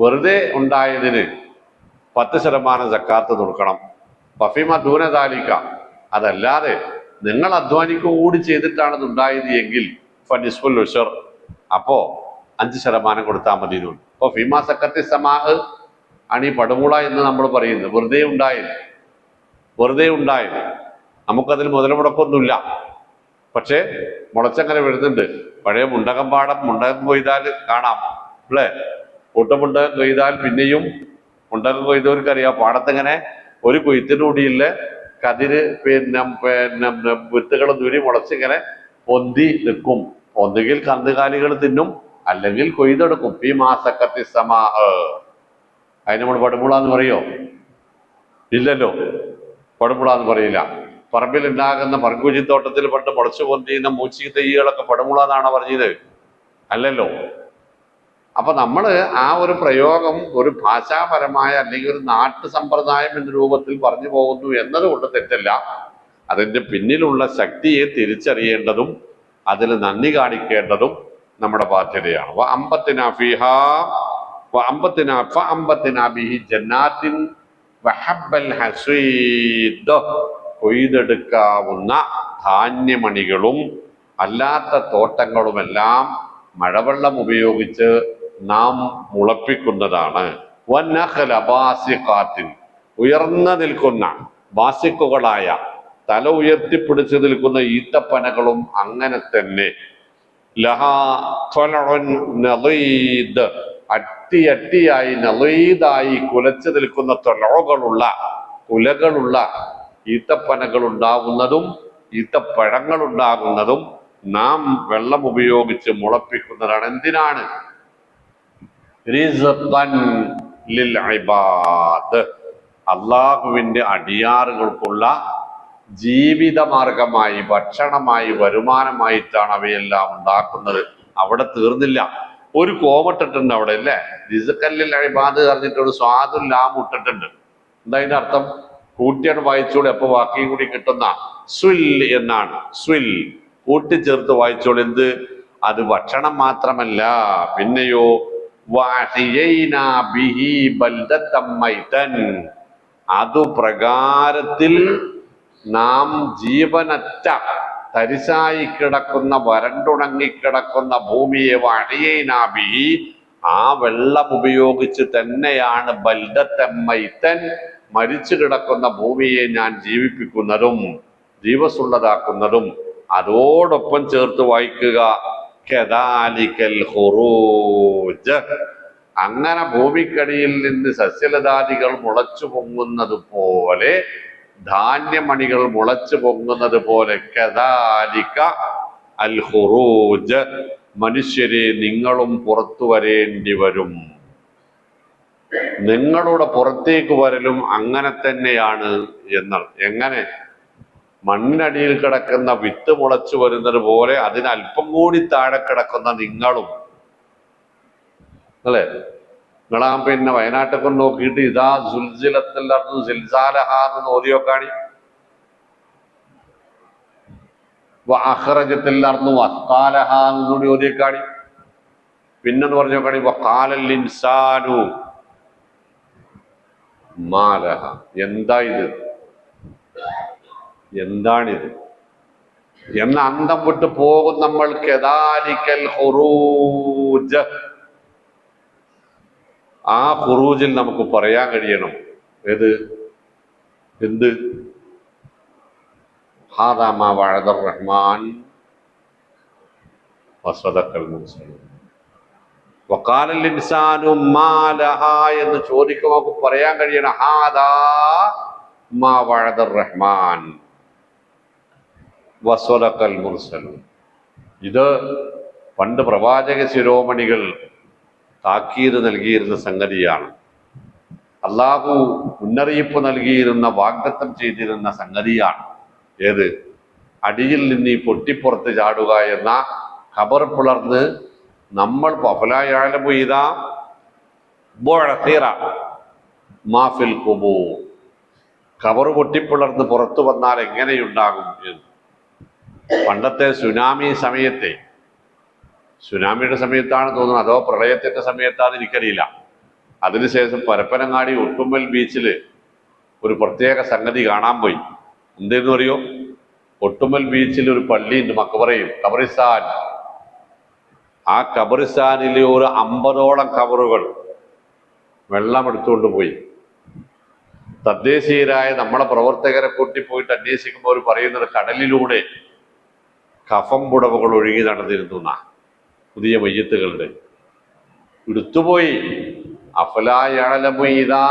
വെറുതെ ഉണ്ടായതിന് 10% സക്കാത്ത് കൊടുക്കണം. ഫഫീമ ദൂനദാലിക, അതല്ലാതെ നിങ്ങൾ അധ്വാനിക്കുക കൂടി ചെയ്തിട്ടാണ് ഇത് ഉണ്ടായത് എങ്കിൽ ഫനിസ്ഫുൽ ഉശർ, അപ്പോ 5% കൊടുത്താൽ മതി. ഇപ്പൊ ഫീമാ സക്കത്തി സമാ ആണ് ഈ പടുമുള എന്ന് നമ്മൾ പറയുന്നത്. വെറുതെ ഉണ്ടായത് നമുക്കതിൽ മുതൽ മുടക്കൊന്നുമില്ല, പക്ഷെ മുളച്ചങ്ങനെ വരുന്നുണ്ട്. പഴയ മുണ്ടകം കൊയ്താൽ കാണാം അല്ലേ? കൂട്ടമുണ്ടകം കൊയ്താൽ പിന്നെയും മുണ്ടകം കൊയ്തവർക്കറിയാം, പാടത്തിങ്ങനെ ഒരു കൊയ്ത്തിനൂടിയില്ല കതിര് വിത്തുകൾ ദൂരി മുളച്ചിങ്ങനെ പൊന്തി നിൽക്കും. ഒന്നുകിൽ കന്നുകാലികൾ തിന്നും, അല്ലെങ്കിൽ കൊയ്തെടുക്കും. ഈ മാസക്കത്തി സമാ, അതിന് നമ്മൾ പടുമുള എന്ന് പറയോ? ഇല്ലല്ലോ, പടുമുള എന്ന് പറയില്ല. പറമ്പിലുണ്ടാകുന്ന മർക്കൂജിത്തോട്ടത്തിൽ പണ്ട് മുളച്ചു പൊന്തിയുന്ന മൂച്ചി തെയ്യുകളൊക്കെ പടുമുള എന്നാണോ പറഞ്ഞത്? അല്ലല്ലോ. അപ്പൊ നമ്മൾ ആ ഒരു പ്രയോഗം ഒരു ഭാഷാപരമായ അല്ലെങ്കിൽ ഒരു നാട്ടു സമ്പ്രദായം എന്ന രൂപത്തിൽ പറഞ്ഞു പോകുന്നു എന്നതുകൊണ്ട് തെറ്റല്ല. അതിന്റെ പിന്നിലുള്ള ശക്തിയെ തിരിച്ചറിയേണ്ടതും അതിൽ നന്ദി കാണിക്കേണ്ടതും നമ്മുടെ ബാധ്യതയാണ്. കൊയ്തെടുക്കാവുന്ന ധാന്യമണികളും അല്ലാത്ത തോട്ടങ്ങളുമെല്ലാം മഴവെള്ളം ഉപയോഗിച്ച് നാം മുളപ്പിക്കുന്നതാണ്. ഉയർന്നു നിൽക്കുന്ന ബാസിക്കുകളായ തല ഉയർത്തിപ്പിടിച്ചു നിൽക്കുന്ന ഈത്തപ്പനകളും അങ്ങനെ തന്നെ. അട്ടിയായി നളീദായി കുലച്ചു നിൽക്കുന്ന കുലകളുള്ള ഈത്തപ്പനകൾ ഉണ്ടാകുന്നതും ഈത്തപ്പഴങ്ങൾ ഉണ്ടാകുന്നതും നാം വെള്ളം ഉപയോഗിച്ച് മുളപ്പിക്കുന്നതാണ്. എന്തിനാണ്? റിസ്ഖൻ ലിൽ ഇബാദ്, അള്ളാഹുവിന്റെ അടിയാറുകൾക്കുള്ള ജീവിത മാർഗമായി, ഭക്ഷണമായി, വരുമാനമായിട്ടാണ് അവയെല്ലാം ഉണ്ടാക്കുന്നത്. അവിടെ തീർന്നില്ല, ഒരു കോമട്ടിട്ടുണ്ട് അവിടെ അല്ലേ? റിസ്ഖൻ ലിൽ ഇബാദ് പറഞ്ഞിട്ട് ഒരു സ്വാദുൽ ലാം ഇട്ടിട്ടുണ്ട്. എന്താ അതിന്റെ അർത്ഥം? കൂട്ടിയാണ് വായിച്ചോളി, അപ്പൊ വാക്കിയും കൂടി കിട്ടുന്ന സ്വിൽ എന്നാണ്. സ്വിൽ കൂട്ടിച്ചേർത്ത് വായിച്ചോളി. എന്ത്? അത് ഭക്ഷണം മാത്രമല്ല, പിന്നെയോ അതു പ്രകാരത്തിൽ നാം ജീവനറ്റ തരിശായി കിടക്കുന്ന വരണ്ടുണങ്ങിക്കിടക്കുന്ന ഭൂമിയെ വഅഹ്യൈനാബിഹി, ആ വെള്ളം ഉപയോഗിച്ച് തന്നെയാണ് ബൽദത്തമ്മൈത്തൻ, മരിച്ചു കിടക്കുന്ന ഭൂമിയെ ഞാൻ ജീവിപ്പിക്കുന്നതും ജീവസുള്ളതാക്കുന്നതും. അതോടൊപ്പം ചേർത്ത് വായിക്കുക കദാലിക്കൽ ഖുറൂജ്, അങ്ങനെ ഭൂമിക്കടിയിൽ നിന്ന് സസ്യലതാദികൾ മുളച്ചു പൊങ്ങുന്നത് പോലെ, ധാന്യമണികൾ മുളച്ചു പൊങ്ങുന്നത് പോലെ, കദാലിക അൽ ഖുറൂജ്, മനുഷ്യരെ നിങ്ങളും പുറത്തു വരേണ്ടി വരും. നിങ്ങളുടെ പുറത്തേക്ക് വരലും അങ്ങനെ തന്നെയാണ് എന്നാണ്. എങ്ങനെ? മണ്ണിനടിയിൽ കിടക്കുന്ന വിത്ത് മുളച്ചു വരുന്നത് പോലെ അതിനല്പം കൂടി താഴെ കിടക്കുന്ന നിങ്ങളും അല്ലേ? നിങ്ങളാ പിന്നെ വയനാട്ടൊക്കെ നോക്കിയിട്ട് ഇതാ സുൽസിലത്തിലർന്നു സിൽസാലഹാന്ന് ഓതിയോക്കാണി, അഖ്റജത്തിലർന്നു അസ്കാലഹാന്ന് കൂടി ഓതിയേക്കാണി. പിന്നെന്ന് പറഞ്ഞു നോക്കാണി വഖാലൽ ഇൻസാനു മാലഹ. എന്താ ഇത്? എന്താണിത് എന്ന അന്തം വിട്ട് പോകും നമ്മൾ. കദാലിക്കൽ ഖുറൂജ്, ആ ഖുറൂജിൽ നമുക്ക് പറയാൻ കഴിയണം. ഏത്? എന്ത്? ഹാദാ മാ വഅദർ റഹ്മാൻ വസദഖൽ മുർസലൂൻ വഖാലൽ ഇൻസാനു മാ ലഹാ എന്ന് ചോദിക്കുമ്പോൾ നമുക്ക് പറയാൻ കഴിയണം ഹാദാ മാ വഅദർ റഹ്മാൻ വസദഖൽ മുർസലൂൻ. ഇത് പണ്ട് പ്രവാചക ശിരോമണികൾ താക്കീത് നൽകിയിരുന്ന സംഗതിയാണ്. അള്ളാഹു മുന്നറിയിപ്പ് നൽകിയിരുന്ന, വാഗ്ദത്തം ചെയ്തിരുന്ന സംഗതിയാണ്. ഏത്? അടിയിൽ നിന്ന് ഈ പൊട്ടിപ്പുറത്ത് ചാടുക എന്ന ഖബർ പിളർന്ന് നമ്മൾ ഖബർ പൊട്ടിപ്പിളർന്ന് പുറത്തു വന്നാൽ എങ്ങനെയുണ്ടാകും എന്ന്. പണ്ടത്തെ സുനാമി സമയത്തെ സുനാമിയുടെ സമയത്താണ് തോന്നുന്നത്, അതോ പ്രളയത്തിന്റെ സമയത്താണെന്ന് എനിക്കറിയില്ല. അതിനുശേഷം പരപ്പനങ്ങാടി ഒട്ടുമ്മൽ ബീച്ചിൽ ഒരു പ്രത്യേക സംഗതി കാണാൻ പോയി. എന്തെന്ന് അറിയോ? ഒട്ടുമ്മൽ ബീച്ചിൽ ഒരു പള്ളിയുണ്ട്, മക്ബറയും ഖബറിസ്ഥാൻ. ആ ഖബറിസ്ഥാനിലെ ഒരു 50ഓളം ഖബറുകൾ വെള്ളം എടുത്തുകൊണ്ട് പോയി. തദ്ദേശീയരായ നമ്മളെ പ്രവർത്തകരെ കൂട്ടിപ്പോയിട്ട് അന്വേഷിക്കുമ്പോൾ അവർ പറയുന്നത് കടലിലൂടെ കഫം പുടവകൾ ഒഴുകി നടന്നിരുന്ന പുതിയ മയ്യത്തുകളുടെ എടുത്തുപോയി. അഫലായലമുയിതാ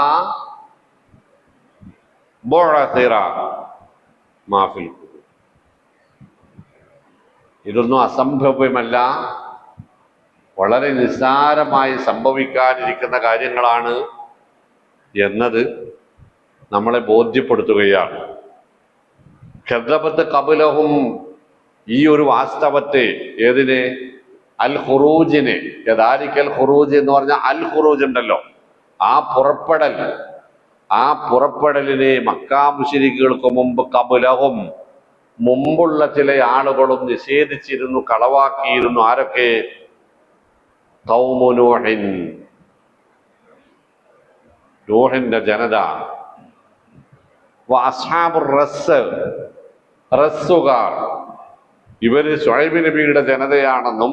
മാഫിൽ. ഇതൊന്നും അസംഭവ്യമല്ല, വളരെ നിസ്സാരമായി സംഭവിക്കാനിരിക്കുന്ന കാര്യങ്ങളാണ് എന്നത് നമ്മളെ ബോധ്യപ്പെടുത്തുകയാണ്. ഖദബത്ത് ഖബലഹും, ഈ ഒരു വാസ്തവത്തെ, ഏതിനെ? അൽ ഖുറൂജിനെ. യദാലിക്കൽ ഖുറൂജ് എന്ന് പറഞ്ഞാൽ അൽ ഖുറൂജ് ഉണ്ടല്ലോ, ആ പുറപ്പെടൽ, ആ പുറപ്പെടലിനെ മക്കാ മുശ്രിക്കുകൾക്ക് മുമ്പ് ഖബലഹും, മുമ്പുള്ള ചില ആളുകളും നിഷേധിച്ചിരുന്നു, കളവാക്കിയിരുന്നു. ആരൊക്കെ? ഖൗമു നൂഹിൻ, നൂഹിന്റെ ജനത. അസ്ഹാബുർ റസ്സ്, റസ്സുകാർ, ഇവര് ശുഐബ് നബിയുടെ ജനതയാണെന്നും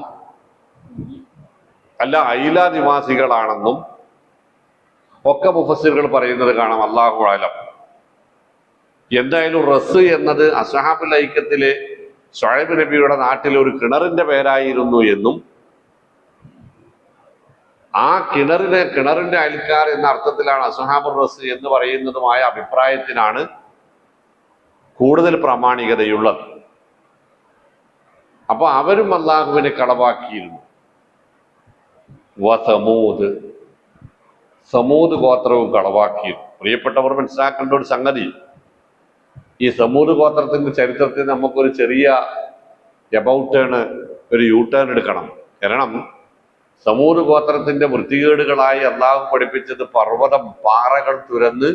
അല്ല ഐല നിവാസികളാണെന്നും ഒക്കെ മുഫസ്സിറുകൾ പറയുന്നത് കാണാം. അല്ലാഹു അലം. എന്തായാലും റസ് എന്നത് അസ്ഹാബുൽ ഐക്കത്തിലെ ശുഐബ് നബിയുടെ നാട്ടിലെ ഒരു കിണറിന്റെ പേരായിരുന്നു എന്നും ആ കിണറിന്റെ അയൽക്കാർ എന്ന അർത്ഥത്തിലാണ് അസ്ഹാബുർ റസ് എന്ന് പറയുന്നതുമായ അഭിപ്രായത്തിനാണ് കൂടുതൽ പ്രാമാണികതയുള്ളത്. അപ്പൊ അവരും അള്ളാഹുവിനെ കളവാക്കിയിരുന്നു. സമൂദ്, സമൂദ് ഗോത്രവും കളവാക്കിയിരുന്നു. പ്രിയപ്പെട്ടവർ മനസ്സിലാക്കേണ്ട ഒരു സംഗതി, ഈ സമൂദ് ഗോത്രത്തിന്റെ ചരിത്രത്തിൽ നമുക്കൊരു ചെറിയ ഒരു യൂട്ടേൺ എടുക്കണം. കാരണം സമൂദ് ഗോത്രത്തിന്റെ വൃത്തികേടുകളായി അള്ളാഹു പഠിപ്പിച്ചത് പർവ്വതം, പാറകൾ തുരന്ന്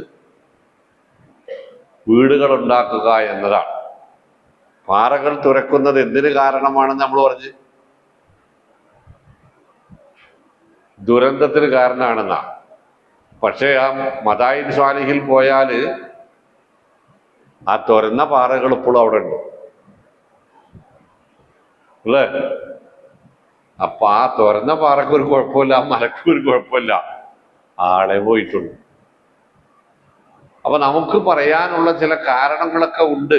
വീടുകൾ ഉണ്ടാക്കുക എന്നതാണ്. പാറകൾ തുരക്കുന്നത് എന്തിനു കാരണമാണെന്ന് നമ്മൾ പറഞ്ഞ്? ദുരന്തത്തിന് കാരണമാണെന്നാ. പക്ഷേ ആ മദായിൻ സ്വാലിഹിൽ പോയാല് ആ തുരന്ന പാറകൾ ഇപ്പോഴും അവിടെ ഉണ്ട് അല്ലേ? അപ്പൊ ആ തുരന്ന പാറക്ക് ഒരു കുഴപ്പമില്ല, മലക്കും ഒരു കുഴപ്പമില്ല, ആളെ പോയിട്ടുണ്ട്. അപ്പൊ നമുക്ക് പറയാനുള്ള ചില കാരണങ്ങളൊക്കെ ഉണ്ട്.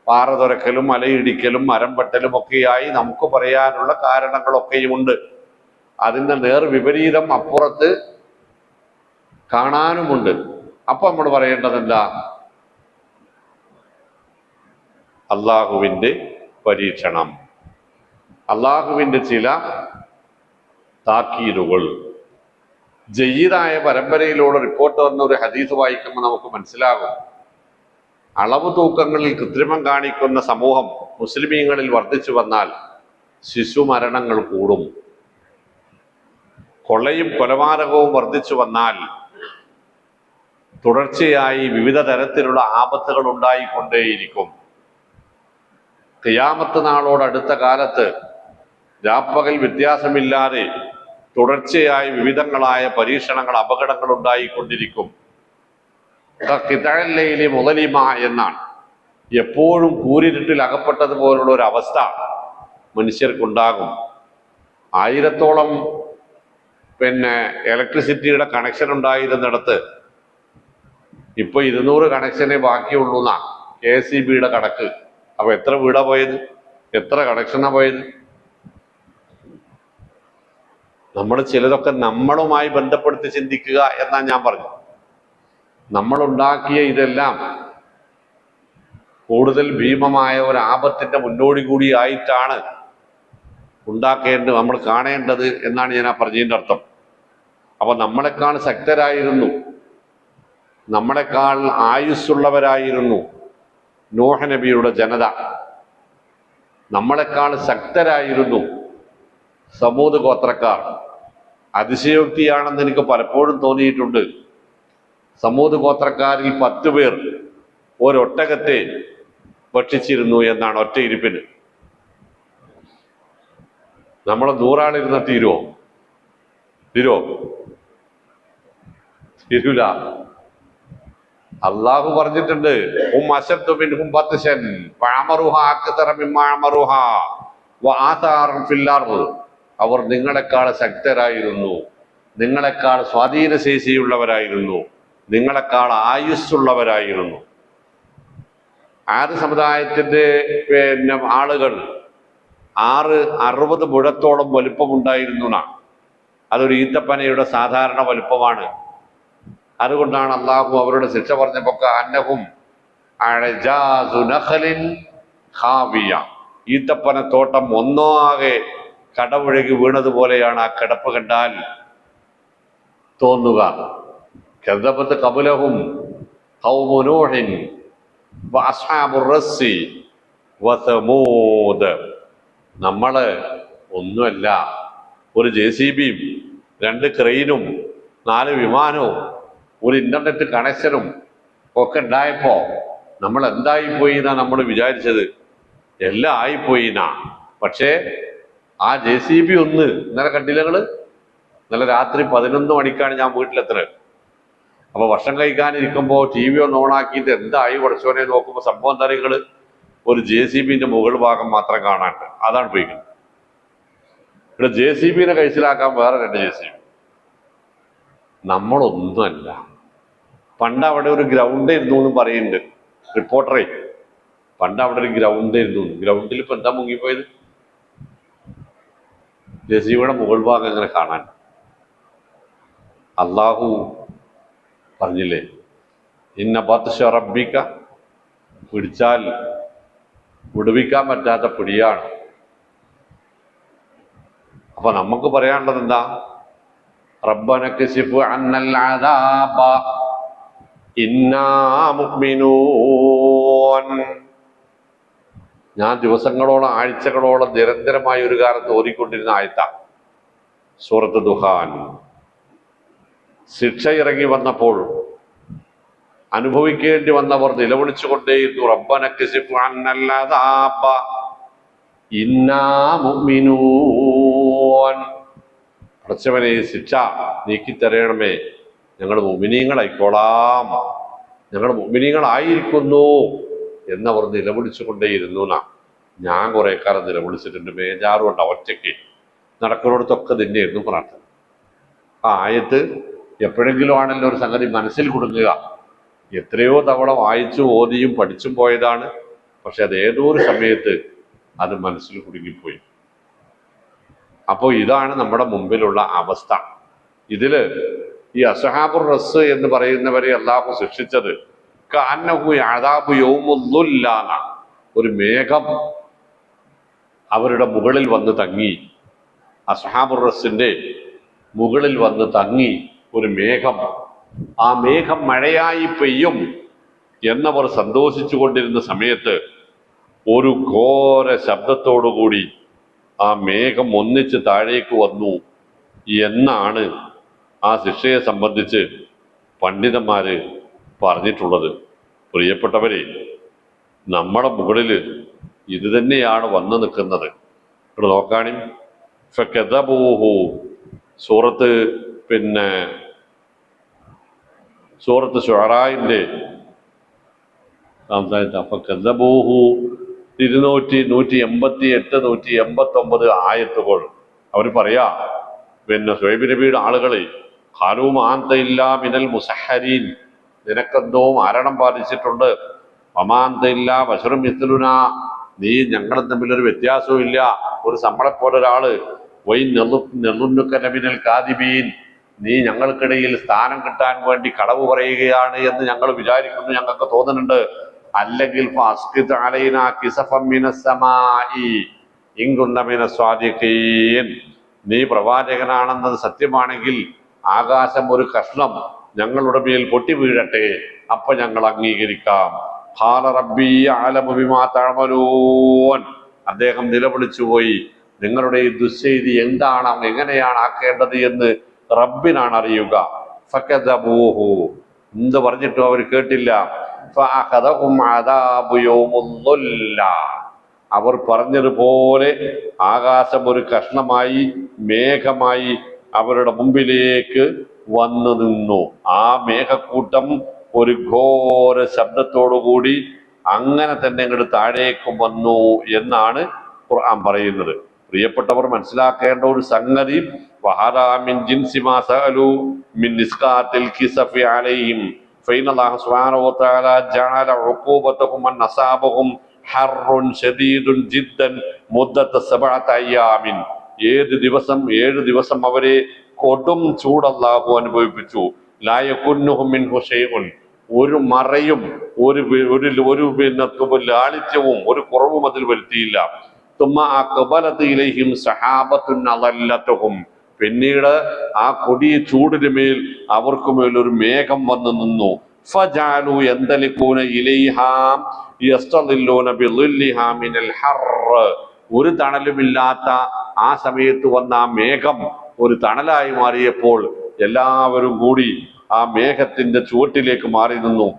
പാറ തുരക്കലും മലയിടിക്കലും മരം വെട്ടലും ഒക്കെയായി നമുക്ക് പറയാനുള്ള കാരണങ്ങളൊക്കെയും ഉണ്ട്. അതിൻ്റെ നേർവിപരീതം അപ്പുറത്ത് കാണാനുമുണ്ട്. അപ്പൊ നമ്മൾ പറയേണ്ടത് എന്താ? അള്ളാഹുവിൻ്റെ പരീക്ഷണം, അള്ളാഹുവിൻ്റെ ചില താക്കീതുകൾ. ജയ്യിദായ പരമ്പരയിലൂടെ റിപ്പോർട്ട് വന്ന ഒരു ഹദീസ് വായിക്കുമ്പോൾ നമുക്ക് മനസ്സിലാകും, അളവ് തൂക്കങ്ങളിൽ കൃത്രിമം കാണിക്കുന്ന സമൂഹം മുസ്ലിമീങ്ങളിൽ വർദ്ധിച്ചു വന്നാൽ ശിശുമരണങ്ങൾ കൂടും. കൊള്ളയും കൊലപാതകവും വർദ്ധിച്ചു വന്നാൽ തുടർച്ചയായി വിവിധ തരത്തിലുള്ള ആപത്തുകൾ ഉണ്ടായിക്കൊണ്ടേയിരിക്കും. ഖിയാമത്ത് നാളോടടുത്ത കാലത്ത് രാപ്പകൽ വ്യത്യാസമില്ലാതെ തുടർച്ചയായി വിവിധങ്ങളായ പരീക്ഷണങ്ങൾ, അപകടങ്ങൾ ഉണ്ടായിക്കൊണ്ടിരിക്കും. കിതഴല്ലയിലെ മുതലിമ എന്നാണ്. എപ്പോഴും കൂരിരുട്ടിൽ അകപ്പെട്ടതുപോലുള്ള ഒരു അവസ്ഥ മനുഷ്യർക്കുണ്ടാകും. 1000ഓളം ഇലക്ട്രിസിറ്റിയുടെ കണക്ഷൻ ഉണ്ടായിരുന്നിടത്ത് ഇപ്പൊ 200 കണക്ഷനേ ബാക്കിയുള്ളൂ എന്നാ KSEBയുടെ കണക്ക്. അപ്പൊ എത്ര വീടാ പോയത്? എത്ര കണക്ഷനാ പോയത്? നമ്മൾ ചിലതൊക്കെ നമ്മളുമായി ബന്ധപ്പെടുത്തി ചിന്തിക്കുക എന്നാ ഞാൻ പറഞ്ഞു. നമ്മളുണ്ടാക്കിയ ഇതെല്ലാം കൂടുതൽ ഭീമമായ ഒരു ആപത്തിന്റെ മുന്നോടി കൂടിയായിട്ടാണ് നമ്മൾ കാണേണ്ടത് എന്നാണ് ഞാൻ ആ പറഞ്ഞതിൻ്റെ അർത്ഥം. അപ്പൊ നമ്മളെക്കാൾ ശക്തരായിരുന്നു, നമ്മളെക്കാൾ ആയുസ്സുള്ളവരായിരുന്നു നൂഹ് നബിയുടെ ജനത. നമ്മളെക്കാൾ ശക്തരായിരുന്നു സമൂദ് ഗോത്രക്കാർ. അതിശയോക്തിയാണെന്ന് എനിക്ക് പലപ്പോഴും തോന്നിയിട്ടുണ്ട്. സമൂദ് ഗോത്രക്കാരിൽ 10 പേർ ഒരൊട്ടകത്തെ ഭക്ഷിച്ചിരുന്നു എന്നാണ്, ഒറ്റ ഇരിപ്പിന്. നമ്മളെ 100 ആളിരുന്ന തീരുവോ? തീരൂല. അള്ളാഹു പറഞ്ഞിട്ടുണ്ട്, അവർ നിങ്ങളെക്കാൾ ശക്തരായിരുന്നു, നിങ്ങളെക്കാൾ സ്വാധീനശേഷിയുള്ളവരായിരുന്നു, നിങ്ങളെക്കാൾ ആയുസ്സുള്ളവരായിരുന്നു. ആറ് സമുദായത്തിന്റെ ആളുകൾ 60 മുഴത്തോളം വലുപ്പമുണ്ടായിരുന്നു. അതൊരു ഈത്തപ്പനയുടെ സാധാരണ വലുപ്പമാണ്. അതുകൊണ്ടാണ് അള്ളാഹു അവരുടെ ശിക്ഷ പറഞ്ഞപ്പോ അന്നഹും ഈത്തപ്പന തോട്ടം ഒന്നാകെ കടപുഴകി വീണതുപോലെയാണ് ആ കിടപ്പ് കണ്ടാൽ തോന്നുക. കദബത്ത് ഖബലഹും ഖൗമു നൂഹിൻ വഅസ്ഹാബുർ റസ്സി വസമൂദ്. നമ്മള് ഒന്നുമല്ല, ഒരു JCBയും 2 ക്രെയിനും 4 വിമാനവും ഒരു ഇന്റർനെറ്റ് കണക്ഷനും ഒക്കെ ഉണ്ടായപ്പോ നമ്മൾ എന്തായിപ്പോയി എന്നാ നമ്മൾ വിചാരിച്ചത്. എല്ലാം ആയിപ്പോയിനാ. പക്ഷേ ആ JCB ഒന്ന് ഇന്നലെ കണ്ടില്ല നിങ്ങള്? ഇന്നലെ രാത്രി 11 മണിക്കാണ് ഞാൻ വീട്ടിലെത്തുന്നത്. അപ്പൊ ഭക്ഷണം കഴിക്കാനിരിക്കുമ്പോ TV ഒന്ന് ഓണാക്കിയിട്ട് എന്തായി പഠിച്ചോനെ നോക്കുമ്പോ സംഭവം എന്താ നിങ്ങള്? ഒരു JCBന്റെ മുകൾ ഭാഗം മാത്രം കാണാണ്ട്. അതാണ് പോയിക്കുന്നത്. ഇവിടെ JCBനെ കഴിച്ചിലാക്കാൻ വേറെ 2 JCB. നമ്മളൊന്നുമല്ല. പണ്ട് അവിടെ ഒരു ഗ്രൗണ്ട് ഇരുന്നു എന്ന് പറയുന്നുണ്ട് റിപ്പോർട്ടറെ. പണ്ട് അവിടെ ഒരു ഗ്രൗണ്ട് ഇരുന്നു. ഗ്രൗണ്ടിൽ ഇപ്പൊ എന്താ മുങ്ങിപ്പോയത്? JCBയുടെ മുകൾ ഭാഗം എങ്ങനെ കാണാൻ? അള്ളാഹു പറഞ്ഞില്ലേ, ഇന്ന ബത്ശ റബ്ബിക, പിടിച്ചാൽ വിടുവിക്കാൻ പറ്റാത്ത പിടിയാണ്. അപ്പൊ നമുക്ക് പറയാനുള്ളത് എന്താ? റബ്ബന കശിഫ് അന്നൽ അദാബ ഇന്നാ മുഅ്മിനൂൻ. ഞാൻ ദിവസങ്ങളോളം ആഴ്ചകളോളം നിരന്തരമായ ഒരു കാലത്ത് ഓതിക്കൊണ്ടിരുന്ന ആയത്ത സൂറത്ത് ദുഹാൻ. ശിക്ഷ ഇറങ്ങി വന്നപ്പോൾ അനുഭവിക്കേണ്ടി വന്നവർ നിലവിളിച്ചുകൊണ്ടേയിരുന്നു, റബ്ബന കശിഫ് അന്നൽ അദാബ ഇന്നാ മുഅ്മിനൂൻ. പടച്ചവനെ, ശിക്ഷ നീക്കിത്തരയണമേ, ഞങ്ങൾ മുഅ്മിനീങ്ങളായിക്കോളാം, ഞങ്ങൾ മുഅ്മിനീങ്ങളായിരിക്കുന്നു എന്നവർ നിലവിളിച്ചുകൊണ്ടേയിരുന്നു. ഞാൻ കുറെ കാലം നിലവിളിച്ചിട്ടുണ്ട്, ബേജാറുണ്ട്. ഒറ്റയ്ക്ക് നടക്കുന്നിടത്തൊക്കെ തന്നെയായിരുന്നു പ്രാർത്ഥന. ആ ആയത്ത് എപ്പോഴെങ്കിലും ആണല്ലോ ഒരു സംഗതി മനസ്സിൽ കുടുങ്ങുക. എത്രയോ തവണ വായിച്ചു ഓതിയും പഠിച്ചും പോയതാണ്. പക്ഷെ അത് ഏതോ ഒരു സമയത്ത് അത് മനസ്സിൽ കുടുങ്ങിപ്പോയി. അപ്പോൾ ഇതാണ് നമ്മുടെ മുമ്പിലുള്ള അവസ്ഥ. ഇതില് ഈ അസ്ഹാബുർ റസ്സ് എന്ന് പറയുന്നവരെ അല്ലാഹു ശിക്ഷിച്ചത് കഅന്നഹു അദാബു യൗമുദ്ദുല്ലാന, ഒരു മേഘം അവരുടെ മുകളിൽ വന്ന് തങ്ങി. അസ്ഹാബുർ റസ്സിന്റെ മുകളിൽ വന്ന് തങ്ങി ഒരു മേഘം. ആ മേഘം മഴയായി പെയ്യും എന്നവർ സന്തോഷിച്ചു കൊണ്ടിരുന്ന സമയത്ത് ഒരു ഘോര ശബ്ദത്തോടുകൂടി ആ മേഘം ഒന്നിച്ച് താഴേക്ക് വന്നു എന്നാണ് ആ ശിക്ഷയെ സംബന്ധിച്ച് പണ്ഡിതന്മാര് പറഞ്ഞിട്ടുള്ളത്. പ്രിയപ്പെട്ടവരെ, നമ്മുടെ മുകളിൽ ഇത് തന്നെയാണ് വന്നു നിൽക്കുന്നത്. ഇവിടെ നോക്കാണി ഫകദബൂഹു, സൂറത്ത് ശുഅറാഇന്റെ 188, 189 ആയത്തുകൾ. അവർ പറയാ, ശുഐബ് നബിയുടെ ആളുകളെ, ഖാലൂമ അൻത ഇല്ലാ മിനൽ മുസഹരീൻ, നിനക്കെന്തോ മാരണം ബാധിച്ചിട്ടുണ്ട്. വമാന്ത ഇല്ലാ ബശറും മിസ്ലുനാ, നീ ഞങ്ങളും തമ്മിലൊരു വ്യത്യാസവും ഇല്ല, ഒരു നമ്മളെപ്പോലെ ഒരാള്. വൈ നെല്ലുന്നുക്ക നബിനൽ കാദിബീൻ, നീ ഞങ്ങൾക്കിടയിൽ സ്ഥാനം കിട്ടാൻ വേണ്ടി കളവ് പറയുകയാണ് എന്ന് ഞങ്ങൾ വിചാരിക്കുന്നു, ഞങ്ങൾക്ക് തോന്നുന്നുണ്ട്. അല്ലെങ്കിൽ നീ പ്രവാചകനാണെന്നത് സത്യമാണെങ്കിൽ ആകാശം ഒരു കഷ്ണം ഞങ്ങളുടെ മേൽ പൊട്ടി വീഴട്ടെ, അപ്പൊ ഞങ്ങൾ അംഗീകരിക്കാം. ഖാല റബ്ബി അഅലമു ബിമാ തഅമലൂൻ, അദ്ദേഹം നിലവിളിച്ചുപോയി, നിങ്ങളുടെ ഈ ദുശ്ചെയ്തി എന്താണ്, എങ്ങനെയാണ് ആക്കേണ്ടത് എന്ന് റബ്ബിനാണ് അറിയുക. ഫകദബൂഹു, എന്ത് പറഞ്ഞിട്ടും അവർ കേട്ടില്ല. ഫഅഖദഹും അദാബു യൗമുദ്ദുല്ല, അവർ പറഞ്ഞതുപോലെ ആകാശം ഒരു കഷ്ണമായി മേഘമായി അവരുടെ മുമ്പിലേക്ക് വന്നു നിന്നു. ആ മേഘക്കൂട്ടം ഒരു ഘോര ശബ്ദത്തോടുകൂടി അങ്ങനെ തന്നെ ഇങ്ങോട്ട് താഴേക്കും വന്നു എന്നാണ് ഖുർആൻ പറയുന്നത്. പ്രിയപ്പെട്ടവർ മനസ്സിലാക്കേണ്ട ഒരു സംഗതി, വഹറാമിൻ ജിൻസി മാ സഅലു മിൻ ഇസ്ഖാത്തിൽ കിസഫി അലൈഹിം ഫൈന അല്ലാഹു സുബ്ഹാനഹു വ തആല ജഅല ഉഖൂബതഹും അൻ അസാബഹും ഹർറുൻ ശദീദുൻ ജിദ്ദൻ മുദ്ദത സബഅത അയ്യാമിൻ. 7 ദിവസം അവരെ കൊടും ചൂട് അല്ലാഹു അനുഭവിപ്പിച്ചു. ലാ യകുന്നുഹും മിൻഹു ശൈഉൻ, ഒരു മറയും ഒരു ലാളിത്യവും ഒരു കുറവും അതിൽ വരുത്തിയില്ല. പിന്നീട് ആ കൊടിയ ചൂടിന് മേൽ അവർക്ക് മേൽ ഒരു മേഘം വന്നു നിന്നു. ഫജഅലു യന്തലിഖൂന ഇലൈഹാ യസ്തളില്ലൂന ബിളില്ലിഹാ മിനൽ ഹർർ. ഒരു തണലുമില്ലാത്ത ആ സമയത്ത് വന്ന ആ മേഘം ഒരു തണലായി മാറിയപ്പോൾ എല്ലാവരും കൂടി ആ മേഘത്തിന്റെ ചുവട്ടിലേക്ക് മാറി നിന്നു.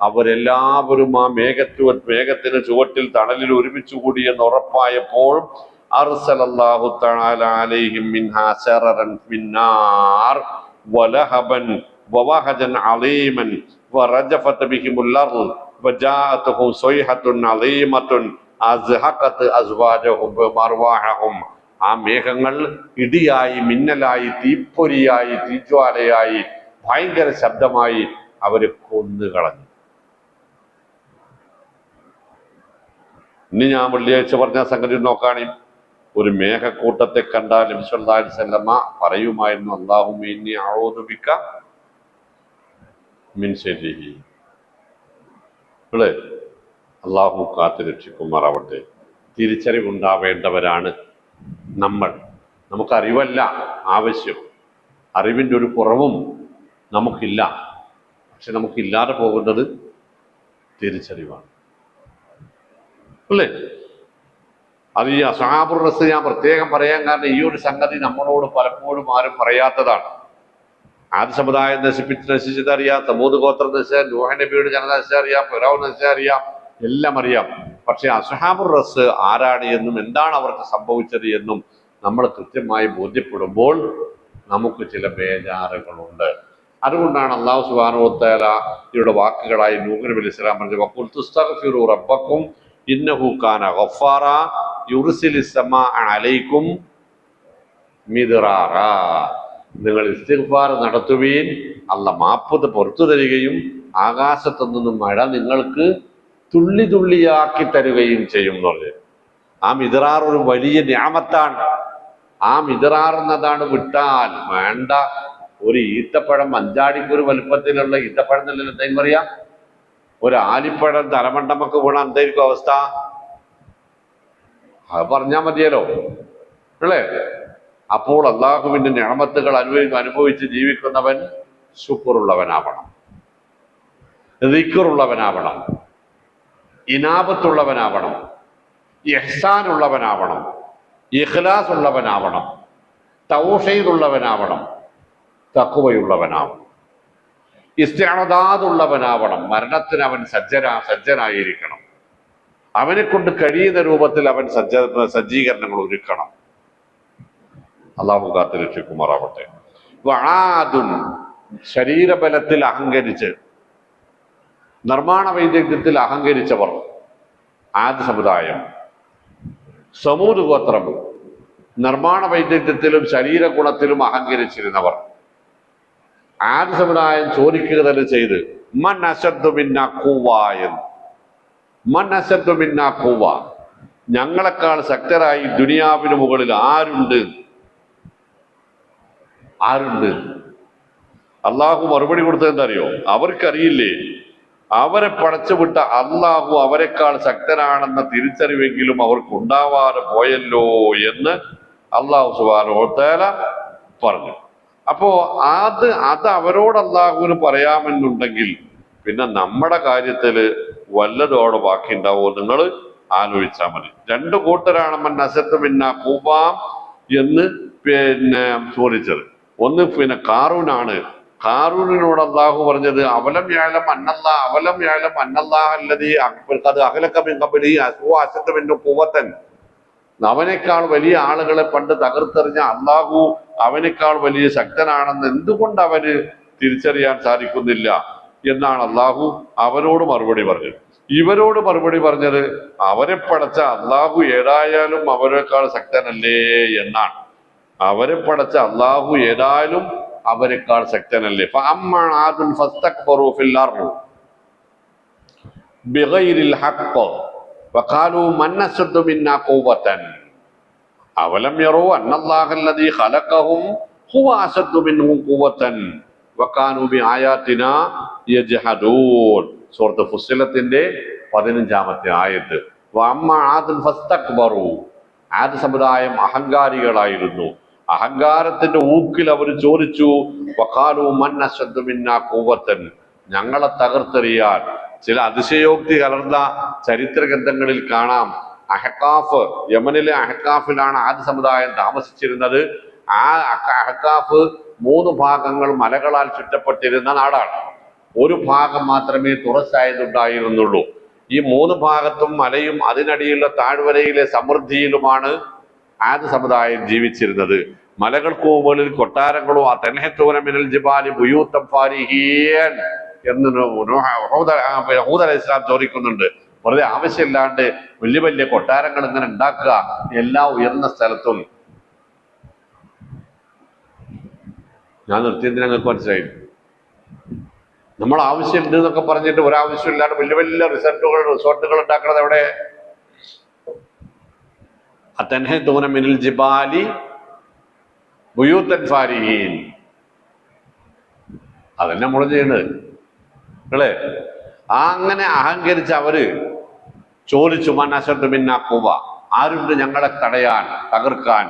അവരെല്ലാവരും ആ മേഘത്തിന് ചുവട്ടിൽ തണലിൽ ഒരുമിച്ച് കൂടി എന്ന് ഉറപ്പായപ്പോൾ അർസലല്ലാഹു തആല അലൈഹിം മിൻഹാ ശററൻ മിന്നാർ വലഹബൻ വവഹജൻ അലീമൻ വറജഫത ബിഹിമുൽ അർള് വജാഅതുഹു സൈഹത്തുൻ അലീമത്തുൻ അസ്ഹഖത് അസ്വാജഹും വമർവാഹും. ആ മേഘങ്ങൾ ഇടിയായി, മിന്നലായി, തീപ്പൊരിയായി, തീജ്വാലയായി, ഭയങ്കര ശബ്ദമായി അവരെ കൊന്നുകളഞ്ഞു. ഇനി ഞാൻ വെള്ളിയാഴ്ച പറഞ്ഞ സംഗതി നോക്കാണി. ഒരു മേഘക്കൂട്ടത്തെ കണ്ടാൽ നബി സല്ലല്ലാഹു അലൈഹി വസല്ലമ പറയുമായിരുന്നു, അല്ലാഹുമ്മ ഇന്നി അഊദു ബിക മിൻ ശർരിഹി. അള്ളാഹു കാത്തു രക്ഷിക്കുമാറാവട്ടെ. തിരിച്ചറിവുണ്ടാവേണ്ടവരാണ് നമ്മൾ. നമുക്കറിവല്ല ആവശ്യം, അറിവിൻ്റെ ഒരു കുറവും നമുക്കില്ല. പക്ഷെ നമുക്കില്ലാതെ പോകുന്നത് തിരിച്ചറിവാണ്, അല്ലേ? അത് ഈ അസ്ഹാബുർ റസ്സ് ഞാൻ പ്രത്യേകം പറയാൻ കാരണം ഈ ഒരു സംഗതി നമ്മളോട് പലപ്പോഴും ആരും പറയാത്തതാണ്. ആദ്യ സമുദായം നശിച്ചത് അറിയാം, സമൂത് ഗോത്രം നശിച്ചാൽ, നൂഹ് നബിയുടെ ജനത നശിച്ചാൽ അറിയാം, ഫിറഔൻ നശിച്ചാൽ അറിയാം, എല്ലാം അറിയാം. പക്ഷെ അസ്ഹാബുർ റസ്സ് ആരാണ് എന്നും എന്താണ് അവർക്ക് സംഭവിച്ചത് എന്നും നമ്മൾ കൃത്യമായി ബോധ്യപ്പെടുമ്പോൾ നമുക്ക് ചില ബേജാറുകളുണ്ട്. അതുകൊണ്ടാണ് അല്ലാഹു സുബ്ഹാനഹു വ തആല ഇവരുടെ വാക്കുകളായി നൂഹ് നബി അലൈഹി സ്വലാം പറഞ്ഞു, വഖുൽ തുസ്തഗ്ഫിറു റബ്ബക്കും ഇന്നഹു കാന ഗഫാറ യുർസിലിസ് സമാഅ അലൈക്കും മിദ്റാറ. നിങ്ങൾ ഇസ്തിഗ്ഫാർ നടത്തുവീൻ, അല്ലാഹ് മാപ്പ് പുറത്തു തരികയും ആകാശത്തു നിന്നും മഴ നിങ്ങൾക്ക് തുള്ളി തുള്ളിയാക്കി തരുകയും ചെയ്യും എന്ന് പറഞ്ഞു. ആ മിദ്റാർ ഒരു വലിയ നിഅമത്താണ്. ആ മിദ്റാർ എന്നതാണ് വിട്ടാൽ വേണ്ട ഒരു ഈത്തപ്പഴം, അഞ്ചാടിക്കൊരു വലുപ്പത്തിലുള്ള ഈത്തപ്പഴം എന്നല്ല എന്തായാലും പറയാം, ഒരു ആലിപ്പഴം തലമണ്ടമൊക്കെ വീണ എന്തായിരിക്കും അവസ്ഥ? അത് പറഞ്ഞാൽ മതിയല്ലോ, അല്ലേ? അപ്പോൾ അള്ളാഹുവിന്റെ നിഅമത്തുകൾ അനുഭവിച്ച് ജീവിക്കുന്നവൻ ശുക്റുള്ളവനാവണം, ദിക്റുള്ളവനാവണം, ഇനാബത്തുള്ളവനാവണം, ഇഹ്സാൻ ഉള്ളവനാവണം, ഇഖ്ലാസ് ഉള്ളവനാവണം, തൗഹീദുള്ളവനാവണം, തഖ്വയുള്ളവനാവണം, ഇസ്തിഅദാദുള്ളവനാവണം. മരണത്തിന് അവൻ സജ്ജനായിരിക്കണം. അവനെ കൊണ്ട് കഴിയുന്ന രൂപത്തിൽ അവൻ സജ്ജീകരണങ്ങൾ ഒരുക്കണം. അല്ലാഹു കാത്ത് രക്ഷിക്കുമാറാവട്ടെ. വആദുൻ, ശരീരബലത്തിൽ അഹങ്കരിച്ച് നിർമ്മാണ വൈദഗ്ധ്യത്തിൽ അഹങ്കരിച്ചവർ ആദ് സമുദായം. സമൂത് ഗോത്രം നിർമ്മാണ വൈദഗ്ധ്യത്തിലും ശരീരഗുണത്തിലും അഹങ്കരിച്ചിരുന്നവർ. ആദ് സമുദായം ചോദിക്കുക തന്നെ ചെയ്ത് മൻ അശദ്ദു മിന്നാ ഖുവ്വ എന്ന്. മൻ അശദ്ദു മിന്നാ ഖുവ്വ, ഞങ്ങളെക്കാൾ ശക്തരായി ദുനിയാവിന് മുകളിൽ ആരുണ്ട്? അള്ളാഹു മറുപടി കൊടുത്തത് എന്താ അറിയോ? അവർക്കറിയില്ലേ, അവരെ പടച്ചുവിട്ട അള്ളാഹു അവരെക്കാൾ ശക്തനാണെന്ന തിരിച്ചറിവെങ്കിലും അവർക്ക് ഉണ്ടാവാതെ പോയല്ലോ എന്ന് അള്ളാഹു സുബ്ഹാനഹു വ തആല പറഞ്ഞു. അപ്പോ അത് അവരോട് അള്ളാഹുവിന് പറയാമെന്നുണ്ടെങ്കിൽ പിന്നെ നമ്മുടെ കാര്യത്തില് വല്ലതോടെ ബാക്കി ഉണ്ടാവോ? നിങ്ങൾ ആലോചിച്ചാൽ മതി. രണ്ടു കൂട്ടരാണ് മൻ അശദ്ദു മിന്നാ ഖുവ്വ എന്ന് ചോദിച്ചത്. ഒന്ന് കാറൂനാണ് ഖാറൂനിനോട് അള്ളാഹു പറഞ്ഞത് അവലം യഅലം അന്നല്ലാഹ അല്ലദീ ഖദ് അഹ്ലക മിൻ ഖബ്ലിഹി അശ്വഅശദ്ദ മിൻഹു ഖുവ്വതൻ. അവനേക്കാൾ വലിയ ആളുകളെ പണ്ട് തകർത്തെറിഞ്ഞ അള്ളാഹു അവനേക്കാൾ വലിയ ശക്തനാണെന്ന് എന്തുകൊണ്ട് അവന് തിരിച്ചറിയാൻ സാധിക്കുന്നില്ല എന്നാണ് അള്ളാഹു അവരോട് മറുപടി പറഞ്ഞത്. ഇവരോട് മറുപടി പറഞ്ഞത് അവരെ പടച്ച അള്ളാഹു ഏതായാലും അവരെക്കാൾ ശക്തനല്ലേ എന്നാണ്. അവരെ പടച്ച അള്ളാഹു ഏതായാലും അവരെക്കാൾ ശക്തനല്ലേ. അവലം യറൂ അന്നല്ലാഹല്ലദീ ഖലഖഹും ഹുവ അശദ്ദു മിൻഹും ഖുവ്വതൻ വകാനൂ ബിആയാതിനാ യജ്ഹദൂൻ. സൂറത്ത് ഫുസ്സിലത്തിന്റെ 15-ാമത്തെ ആയത്ത്. വഅമ്മ ആദുൻ ഫസ്തക്ബറു. ആദ് സമുദായം അഹങ്കാരികളായിരുന്നു. അഹങ്കാരത്തിന്റെ ഊക്കിൽ അവർ ചോദിച്ചു വഖാലൂ മൻ അശദ്ദു മിന്നാ ഖുവ്വതൻ. ഞങ്ങളെ തകർത്തെറിയാൻ. ചില അതിശയോക്തി കലർന്ന ചരിത്ര ഗ്രന്ഥങ്ങളിൽ കാണാം, അഹ്കാഫ്, യമനിലെ അഹ്കാഫിലാണ് ആദ് സമുദായം താമസിച്ചിരുന്നത്. ആ അഹ്കാഫ് 3 ഭാഗങ്ങൾ മലകളാൽ ചുറ്റപ്പെട്ടിരുന്ന നാടാണ്. ഒരു ഭാഗം മാത്രമേ തുറസായതുണ്ടായിരുന്നുള്ളൂ. ഈ 3 ഭാഗത്തും മലയും അതിനടിയിലുള്ള താഴ്വരയിലെ സമൃദ്ധിയിലുമാണ് ആദ് സമുദായം ജീവിച്ചിരുന്നത്. മലകൾക്ക് മുകളിൽ കൊട്ടാരങ്ങളോ തൻഹത്തൂന മിനൽ ജിബാലി ബുയൂതൻ ഫാരിഹീൻ എന്ന് ഹൂദ് അലൈഹി ഇസ്ലാം ചോദിക്കുന്നുണ്ട്. വെറുതെ ആവശ്യമില്ലാണ്ട് വലിയ വലിയ കൊട്ടാരങ്ങൾ ഇങ്ങനെ ഉണ്ടാക്കുക എല്ലാ ഉയർന്ന സ്ഥലത്തും. ഞാൻ നിർത്തിയതിന് ഞങ്ങൾക്ക് മനസ്സിലായി. നമ്മൾ ആവശ്യമുണ്ട് എന്നൊക്കെ പറഞ്ഞിട്ട് ഒരാവശ്യമില്ലാണ്ട് വലിയ വലിയ റിസോർട്ടുകൾ ഉണ്ടാക്കുന്നത് എവിടെ? അതൻഹത്തൂന മിനൽ ജിബാലി ബുയൂതൻ ഫാരിഹീൻ. അതന്നെ നമ്മൾ ചെയ്യുന്നത് അല്ലേ? അങ്ങനെ അഹങ്കരിച്ച് അവര് ചോദിച്ചു മൻ അശദ്ദു മിന്നാ ഖുവ്വ. ആരുണ്ട് ഞങ്ങളെ തടയാൻ, തകർക്കാൻ?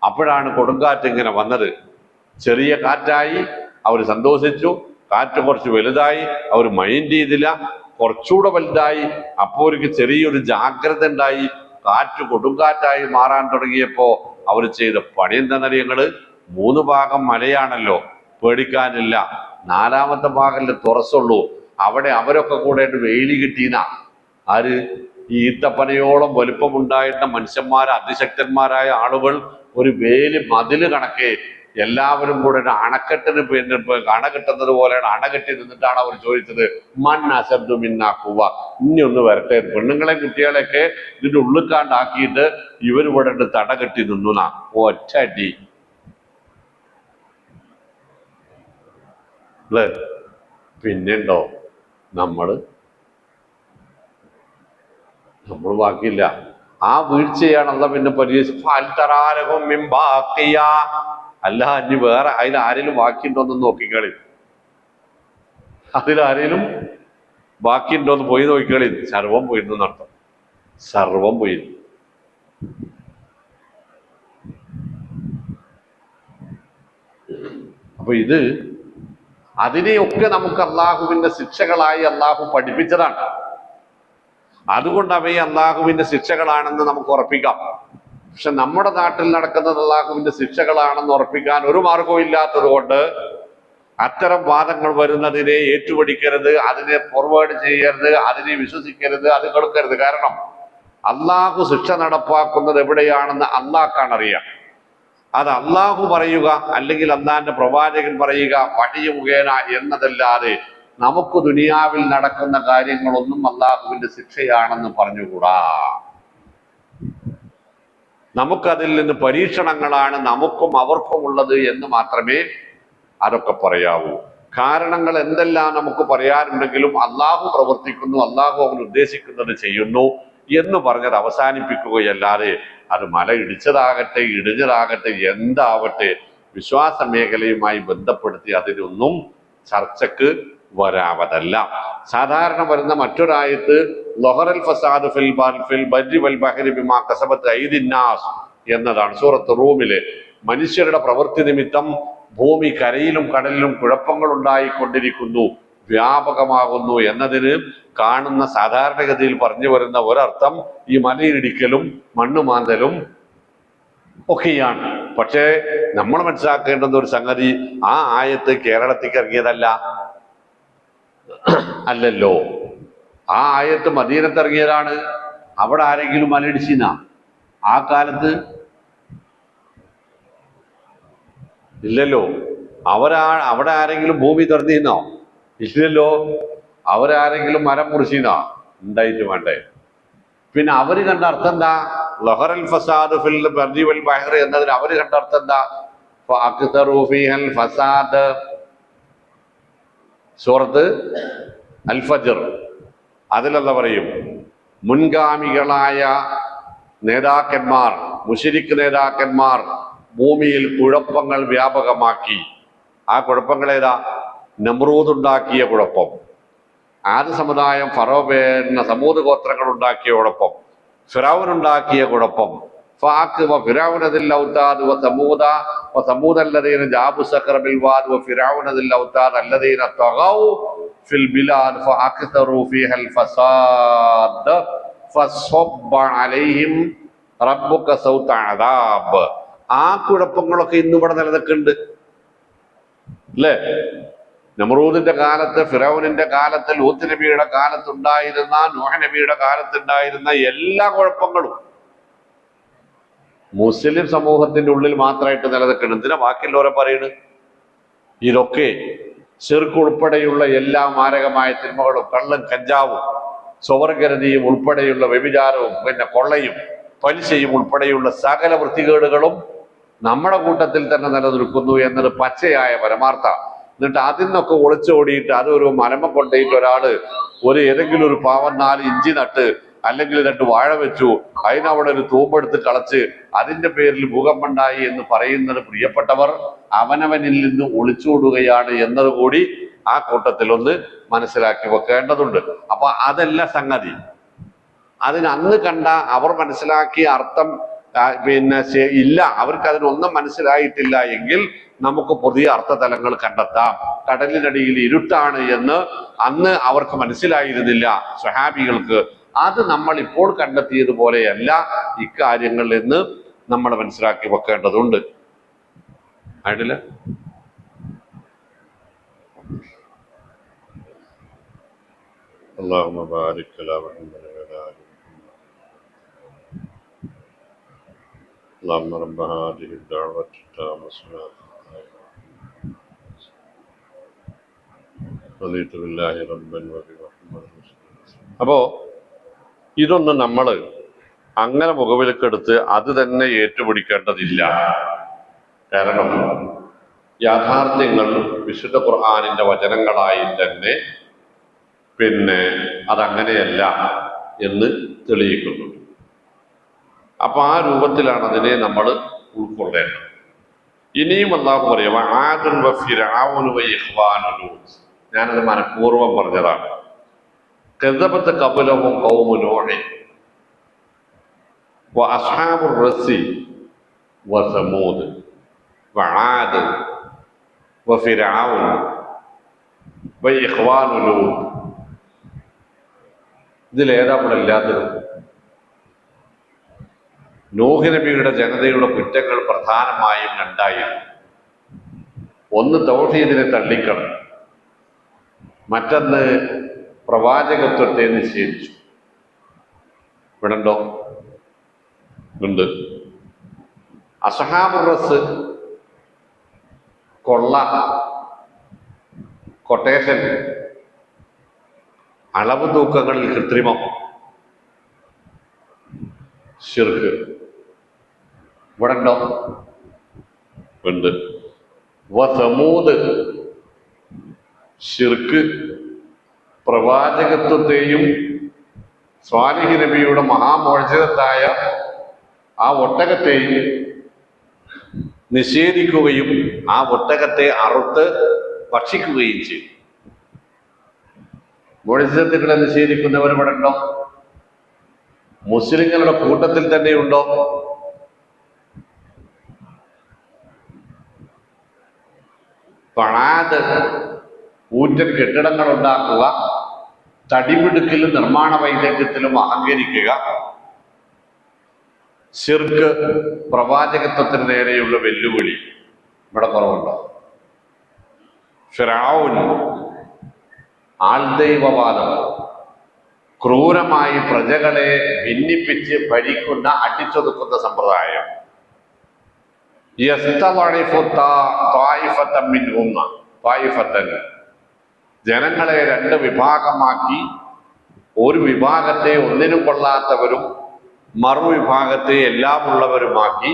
അപ്പോഴാണ് കൊടുങ്കാറ്റ് ഇങ്ങനെ വന്നത്. ചെറിയ കാറ്റായി അവർ സന്തോഷിച്ചു. കാറ്റ് കുറച്ച് വലുതായി, അവർ മൈൻഡ് ചെയ്തില്ല. കുറച്ചുകൂടെ വലുതായി, അപ്പോൾ അവർക്ക് ചെറിയൊരു ജാഗ്രത ഉണ്ടായി. കാറ്റ് കൊടുങ്കാറ്റായി മാറാൻ തുടങ്ങിയപ്പോ അവർ ചെയ്ത പണി എന്താണെന്നറിയങ്ങള്? 3 ഭാഗം മലയാണല്ലോ, പേടിക്കാനില്ല. 4ാമത്തെ ഭാഗല്ലേ തുറസുള്ളൂ. അവിടെ അവരൊക്കെ കൂടെ വെയില് കിട്ടീന. ആര്? ഈ ഈത്തപ്പനയോളം വലുപ്പമുണ്ടായിരുന്ന മനുഷ്യന്മാർ, അതിശക്തന്മാരായ ആളുകൾ ഒരു വേലി മതില് കണക്കെ എല്ലാവരും കൂടെ അണക്കെട്ടിന് അണ കെട്ടുന്നത് പോലെയാണ് അണ കെട്ടി നിന്നിട്ടാണ് അവർ ചോദിച്ചത് മൻ അശദ്ദു മിന്നാ ഖുവ്വ. ഇനി ഒന്ന് വരട്ടെ. പെണ്ണുങ്ങളെ കുട്ടികളെയൊക്കെ ഇതിന്റെ ഉള്ളിക്കാണ്ടാക്കിയിട്ട് ഇവരിവിടെ തട കെട്ടി നിന്നുനാ. ഒറ്റ അടി. പിന്നെണ്ടോ നമ്മൾ ബാക്കിയില്ല. ആ വീഴ്ചയാണല്ല പിന്നെ അല്ല ഇനി വേറെ അതിലാരെങ്കിലും ബാക്കിയുണ്ടോന്ന് നോക്കിക്കളി. അതിലാരെങ്കിലും ബാക്കിയുണ്ടോന്ന് പോയി നോക്കിക്കളി. സർവം പോയിരുന്നു നടത്തും. സർവം പോയി. അപ്പൊ ഇത് അതിനെയൊക്കെ നമുക്ക് അള്ളാഹുവിന്റെ ശിക്ഷകളായി അള്ളാഹു പഠിപ്പിച്ചതാണ്. അതുകൊണ്ട് അവയെ അള്ളാഹുവിന്റെ ശിക്ഷകളാണെന്ന് നമുക്ക് ഉറപ്പിക്കാം. പക്ഷെ നമ്മുടെ നാട്ടിൽ നടക്കുന്നത് അള്ളാഹുവിന്റെ ശിക്ഷകളാണെന്ന് ഉറപ്പിക്കാൻ ഒരു മാർഗവും ഇല്ലാത്തത് കൊണ്ട് അത്തരം വാദങ്ങൾ വരുന്നതിനെ ഏറ്റുപിടിക്കരുത്, അതിനെ ഫോർവേഡ് ചെയ്യരുത്, അതിനെ വിശ്വസിക്കരുത്, അത് കേൾക്കരുത്. കാരണം അള്ളാഹു ശിക്ഷ നടപ്പാക്കുന്നത് എവിടെയാണെന്ന് അള്ളാഹ്ക്കാണ് അറിയാം. അത് അള്ളാഹു പറയുക അല്ലെങ്കിൽ അള്ളാഹിന്റെ പ്രവാചകൻ പറയുക വഹി മുഖേന എന്നതല്ലാതെ നമുക്ക് ദുനിയാവിൽ നടക്കുന്ന കാര്യങ്ങളൊന്നും അള്ളാഹുവിന്റെ ശിക്ഷയാണെന്ന് പറഞ്ഞുകൂടാ. നമുക്കതിൽ നിന്ന് പരീക്ഷണങ്ങളാണ് നമുക്കും അവർക്കും ഉള്ളത് എന്ന് മാത്രമേ അതൊക്കെ പറയാവൂ. കാരണങ്ങൾ എന്തെല്ലാം നമുക്ക് പറയാനുണ്ടെങ്കിലും അള്ളാഹു പ്രവർത്തിക്കുന്നു, അള്ളാഹു അവൻ ഉദ്ദേശിക്കുന്നത് ചെയ്യുന്നു എന്ന് പറഞ്ഞത് അവസാനിപ്പിക്കുകയല്ലാതെ അത് മല ഇടിച്ചതാകട്ടെ ഇടിഞ്ഞതാകട്ടെ എന്താവട്ടെ വിശ്വാസ മേഖലയുമായി ബന്ധപ്പെടുത്തി അതിനൊന്നും ചർച്ചക്ക് വരാവതല്ല. സാധാരണ വരുന്ന മറ്റൊരായത്ത് ലൊഹറൽ ഫസാദ് ഫിൽ ബർരി വൽ ബഹരി ബിമാ കസബത് ഐദിന്നാസ് എന്നതാണ്. സൂറത്ത് റൂമിലെ മനുഷ്യരുടെ പ്രവൃത്തി നിമിത്തം ഭൂമി കരയിലും കടലിലും കുഴപ്പങ്ങൾ ഉണ്ടായിക്കൊണ്ടിരിക്കുന്നു, വ്യാപകമാകുന്നു എന്നതിന് കാണുന്ന സാധാരണഗതിയിൽ പറഞ്ഞു വരുന്ന ഒരർത്ഥം ഈ മലയിടിക്കലും മണ്ണുമാന്തലും ഒക്കെയാണ്. പക്ഷേ നമ്മൾ മനസ്സിലാക്കേണ്ടുന്ന ഒരു സംഗതി, ആ ആയത്ത് കേരളത്തിലേക്ക് ഇറങ്ങിയതല്ല, അല്ലല്ലോ. ആ ആയത്ത് മദീനത്ത് ഇറങ്ങിയതാണ്. അവിടെ ആരെങ്കിലും മലയിടിച്ചിന ആ കാലത്ത്? ഇല്ലല്ലോ. അവിടെ ആരെങ്കിലും ഭൂമി തുറന്നിരുന്നോ? ഇല്ലല്ലോ. അവരാരെങ്കിലും മരം മുറിച്ചിനോ? ഉണ്ടായിട്ട് വേണ്ടേ. പിന്നെ അവര് കണ്ട അർത്ഥം എന്താ? ലഹറൽ ഫസാദ് ഫിൽ ബർരി വൽ ബഹ്റി എന്നതിന് അവര് കണ്ട അർത്ഥം എന്താ? ഫഅക്തറു ഫീഹൽ ഫസാദ്. സൂറത്ത് അൽ ഫജ്ർ അതിലെന്താ പറയും? മുൻഗാമികളായ നേതാക്കന്മാർ, മുശ്രിക്ക് നേതാക്കന്മാർ ഭൂമിയിൽ കുഴപ്പങ്ങൾ വ്യാപകമാക്കി. ആ കുഴപ്പങ്ങൾ ഏതാ? നമ്രൂദ് ഉണ്ടാക്കിയ കുഴപ്പം, ആദ്യ സമുദായം ഫറോബേന്ന സമൂത് ഗോത്രങ്ങൾ ഉണ്ടാക്കിയ കുഴപ്പം, ഫിറൗൻ ഉണ്ടാക്കിയ കുഴപ്പം. ആ കുഴപ്പങ്ങളൊക്കെ ഇന്നിവിടെ നിലനിൽക്കുന്നുണ്ട് അല്ലേ? നമ്രൂദിന്റെ കാലത്ത്, ഫിറൗനിന്റെ കാലത്ത്, ലൂത്ത് നബിയുടെ കാലത്തുണ്ടായിരുന്ന, നൂഹ് നബിയുടെ കാലത്തുണ്ടായിരുന്ന എല്ലാ കുഴപ്പങ്ങളും മുസ്ലിം സമൂഹത്തിന്റെ ഉള്ളിൽ മാത്രമായിട്ട് നിലനിൽക്കണം. എന്തിനാ ബാക്കിയുള്ളവരെ പറയുന്നത്? ഇതൊക്കെ ശിർക്ക് ഉൾപ്പെടെയുള്ള എല്ലാ മാരകമായ തിന്മകളും, കള്ളും കഞ്ചാവും സ്വവർഗരതിയും ഉൾപ്പെടെയുള്ള വ്യഭിചാരവും പിന്നെ കൊള്ളയും പലിശയും ഉൾപ്പെടെയുള്ള സകല വൃത്തികേടുകളും നമ്മുടെ കൂട്ടത്തിൽ തന്നെ നിലനിൽക്കുന്നു എന്നത് പച്ചയായ പരമാർത്ഥ. എന്നിട്ട് അതിൽ നിന്നൊക്കെ ഒളിച്ചോടിയിട്ട് അതൊരു മലമ കൊണ്ടേയിട്ട് ഒരാള് ഏതെങ്കിലും ഒരു പാവം 4 ഇഞ്ചി നട്ട് അല്ലെങ്കിൽ 2 വാഴ വെച്ചു, അതിനവിടെ ഒരു തൂമ്പെടുത്ത് കളച്ച് അതിന്റെ പേരിൽ ഭൂകമ്പമുണ്ടായി എന്ന് പറയുന്നത് പ്രിയപ്പെട്ടവർ അവനവനിൽ നിന്ന് ഒളിച്ചോടുകയാണ് എന്നത് കൂടി ആ കൂട്ടത്തിൽ ഒന്ന് മനസ്സിലാക്കി വെക്കേണ്ടതുണ്ട്. അപ്പൊ അതല്ല സംഗതി. അതിന് അന്ന് കണ്ട അവർ മനസ്സിലാക്കിയ അർത്ഥം പിന്നെ ഇല്ല, അവർക്ക് അതിനൊന്നും മനസ്സിലായിട്ടില്ല എങ്കിൽ നമുക്ക് പുതിയ അർത്ഥതലങ്ങൾ കണ്ടെത്താം. കടലിനടിയിൽ ഇരുട്ടാണ് എന്ന് അന്ന് അവർക്ക് മനസ്സിലായിരുന്നില്ല സ്വഹാബികൾക്ക്. അത് നമ്മൾ ഇപ്പോൾ കണ്ടെത്തിയതുപോലെയല്ല ഇക്കാര്യങ്ങൾ എന്ന് നമ്മൾ മനസ്സിലാക്കി വെക്കേണ്ടതുണ്ട്. ആയിട്ടില്ല? അല്ലാഹുമ്മ ബാരിക് അലാ മുഹമ്മദ് വഅലാ ആലി اللهم رب هذه الدعوة التامة والصلاة رضيت بالله ربا وبمحمد. അപ്പോ ഇതൊന്നും നമ്മൾ അങ്ങനെ മുഖവിലക്കെടുത്ത് അത് തന്നെ ഏറ്റുപിടിക്കേണ്ടതില്ല. കാരണം യാഥാർത്ഥ്യങ്ങൾ വിശുദ്ധ ഖുർആനിന്റെ വചനങ്ങളായി തന്നെ പിന്നെ അതങ്ങനെയല്ല എന്ന് തെളിയിക്കുന്നു. അപ്പൊ ആ രൂപത്തിലാണ് അതിനെ നമ്മൾ ഉൾക്കൊള്ളേണ്ടത്. ഇനിയും അല്ലാഹു പറയുക ആദുൻ വ ഫിർഔനു വ ഇഖ്വാനു ലൂത്ത്. ഞാനത് മനഃപൂർവ്വം പറഞ്ഞതാണ്. കദബത ഖബലഹും ഖൗമു നൂഹ് വ അസ്ഹാബുർ റസ്സി വ സമൂദ് വ ആദ് വ ഫിർഔൻ വ ഇഖ്വാനു ലൂത്ത്. ഇതിലേതാ ഇവിടെ ഇല്ലാത്തത്? നൂഹ് നബിയുടെ ജനതയുടെ കുറ്റങ്ങൾ പ്രധാനമായും 2ആയിരുന്നു. ഒന്ന് തൗഹീദിനെ തള്ളിക്കളഞ്ഞു, മറ്റൊന്ന് പ്രവാചകത്വത്തെ നിഷേധിച്ചു. ഇവിടെ ഉണ്ടോ? ഉണ്ട്. അസ്ഹാബുർ റസ്സ് കൊള്ള, കൊട്ടേഷൻ, അളവ് തൂക്കങ്ങളിൽ കൃത്രിമം, ശിർക്ക്. ഇവിടെ ഉണ്ടോ? ഉണ്ട്. സമൂദ് ശിർക്ക്, പ്രവാചകത്വത്തെയും സ്വാലിഹ് നബിയുടെ മഹാമോചനത്തായ ആ ഒട്ടകത്തെയും നിഷേധിക്കുകയും ആ ഒട്ടകത്തെ അറുത്ത് ഭക്ഷിക്കുകയും ചെയ്തു. മോചനത്തുകളെ നിഷേധിക്കുന്നവർ ഇവിടെ ഉണ്ടോ? മുസ്ലിങ്ങളുടെ കൂട്ടത്തിൽ തന്നെയുണ്ടോ? പണാത് ഊറ്റൻ കെട്ടിടങ്ങൾ ഉണ്ടാക്കുക, തടിമിടുക്കിലും നിർമ്മാണ വൈദഗ്ധ്യത്തിലും അഹങ്കരിക്കുക, ശിർക്ക്, പ്രവാചകത്വത്തിന് നേരെയുള്ള വെല്ലുവിളി ഇവിടെ കുറവുണ്ടോ? ഫിർഔൻ ആൾദൈവവാദം, ക്രൂരമായി പ്രജകളെ ഭിന്നിപ്പിച്ച് ഭരിക്കുന്ന, അടിച്ചൊതുക്കുന്ന സമ്പ്രദായം. ജനങ്ങളെ രണ്ട് വിഭാഗമാക്കി, ഒരു വിഭാഗത്തെ ഒന്നിനും കൊള്ളാത്തവരും മറുവിഭാഗത്തെ എല്ലാമുള്ളവരുമാക്കി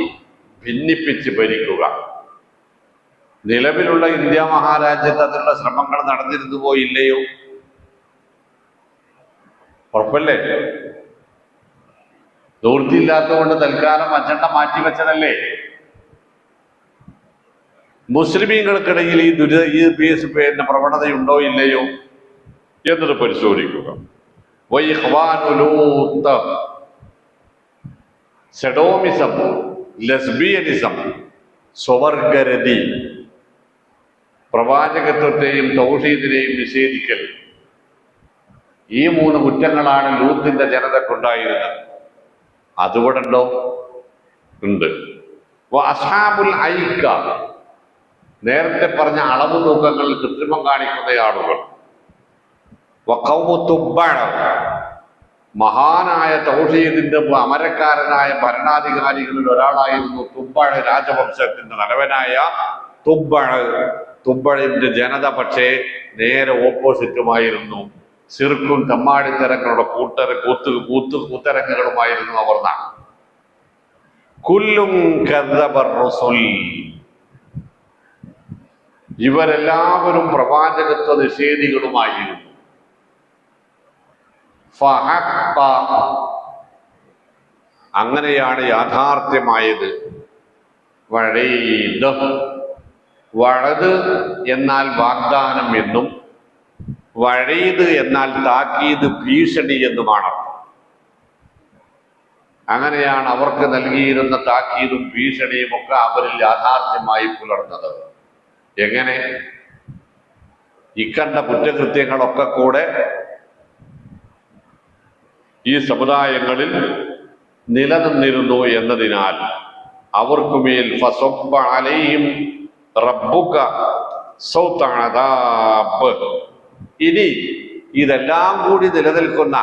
ഭിന്നിപ്പിച്ച് ഭരിക്കുക. നിലവിലുള്ള ഇന്ത്യ മഹാരാജ്യത്ത് അതിനുള്ള ശ്രമങ്ങൾ നടന്നിരുന്നു പോയില്ലയോ? ഉറപ്പല്ലേ? നിവൃത്തിയില്ലാത്തതുകൊണ്ട് തൽക്കാലം അജണ്ട മാറ്റിവെച്ചതല്ലേ? മുസ്ലിമീങ്ങൾക്കിടയിൽ ഈ പ്രവണതയുണ്ടോ ഇല്ലയോ എന്നത് പരിശോധിക്കുക. സെഡോമിസം, ലെസ്ബിയനിസം, സ്വവർഗരതി, പ്രവാചകത്വത്തെയും തൗഹീദിനെയും നിഷേധിക്കൽ, ഈ മൂന്ന് കുറ്റങ്ങളാണ് ലൂത്തിന്റെ ജനതക്കുണ്ടായിരുന്നത്. അതുകൂടെ ഉണ്ടോ? ഉണ്ട്. അസ്ഹാബുൽ ഐക്ക, നേരത്തെ പറഞ്ഞ അളവ് തൂക്കങ്ങൾ കൃത്രിമം കാണിക്കുന്ന ആളുകൾ. മഹാനായ തൗഹീദിന്റെ അമരക്കാരനായ ഭരണാധികാരികളിൽ ഒരാളായിരുന്നു തുബ്ബഴ രാജവംശത്തിന്റെ തലവനായ തുബ്ബഴിന്റെ ജനത. പക്ഷേ നേരെ ഓപ്പോസിറ്റുമായിരുന്നു. സിർക്കും തമ്മാടിത്തരങ്ങളുടെ കൂത്തരങ്ങുകളുമായിരുന്നു അവർ. കുല്ലും കദ്ദബർ റസൂൽ, ഇവരെല്ലാവരും പ്രവാചകത്വ നിഷേധികളുമായിരുന്നു. അങ്ങനെയാണ് യാഥാർത്ഥ്യമായത്. വഴത് എന്നാൽ വാഗ്ദാനം എന്നും വഴീത് എന്നാൽ താക്കീത്, ഭീഷണി എന്നുമാണ്. അങ്ങനെയാണ് അവർക്ക് നൽകിയിരുന്ന താക്കീതും ഭീഷണിയും ഒക്കെ അവരിൽ യാഥാർത്ഥ്യമായി പുലർന്നത്. എങ്ങനെ? ഇക്കണ്ട കുറ്റകൃത്യങ്ങളൊക്കെ കൂടെ ഈ സമുദായങ്ങളിൽ നിലനിന്നിരുന്നു എന്നതിനാൽ അവർക്കുമേൽ ഫസബ്ബ അലൈഹിം റബ്ബുക സൗത അദാബ്. ഇനി ഇതെല്ലാം കൂടി നിലനിൽക്കുന്ന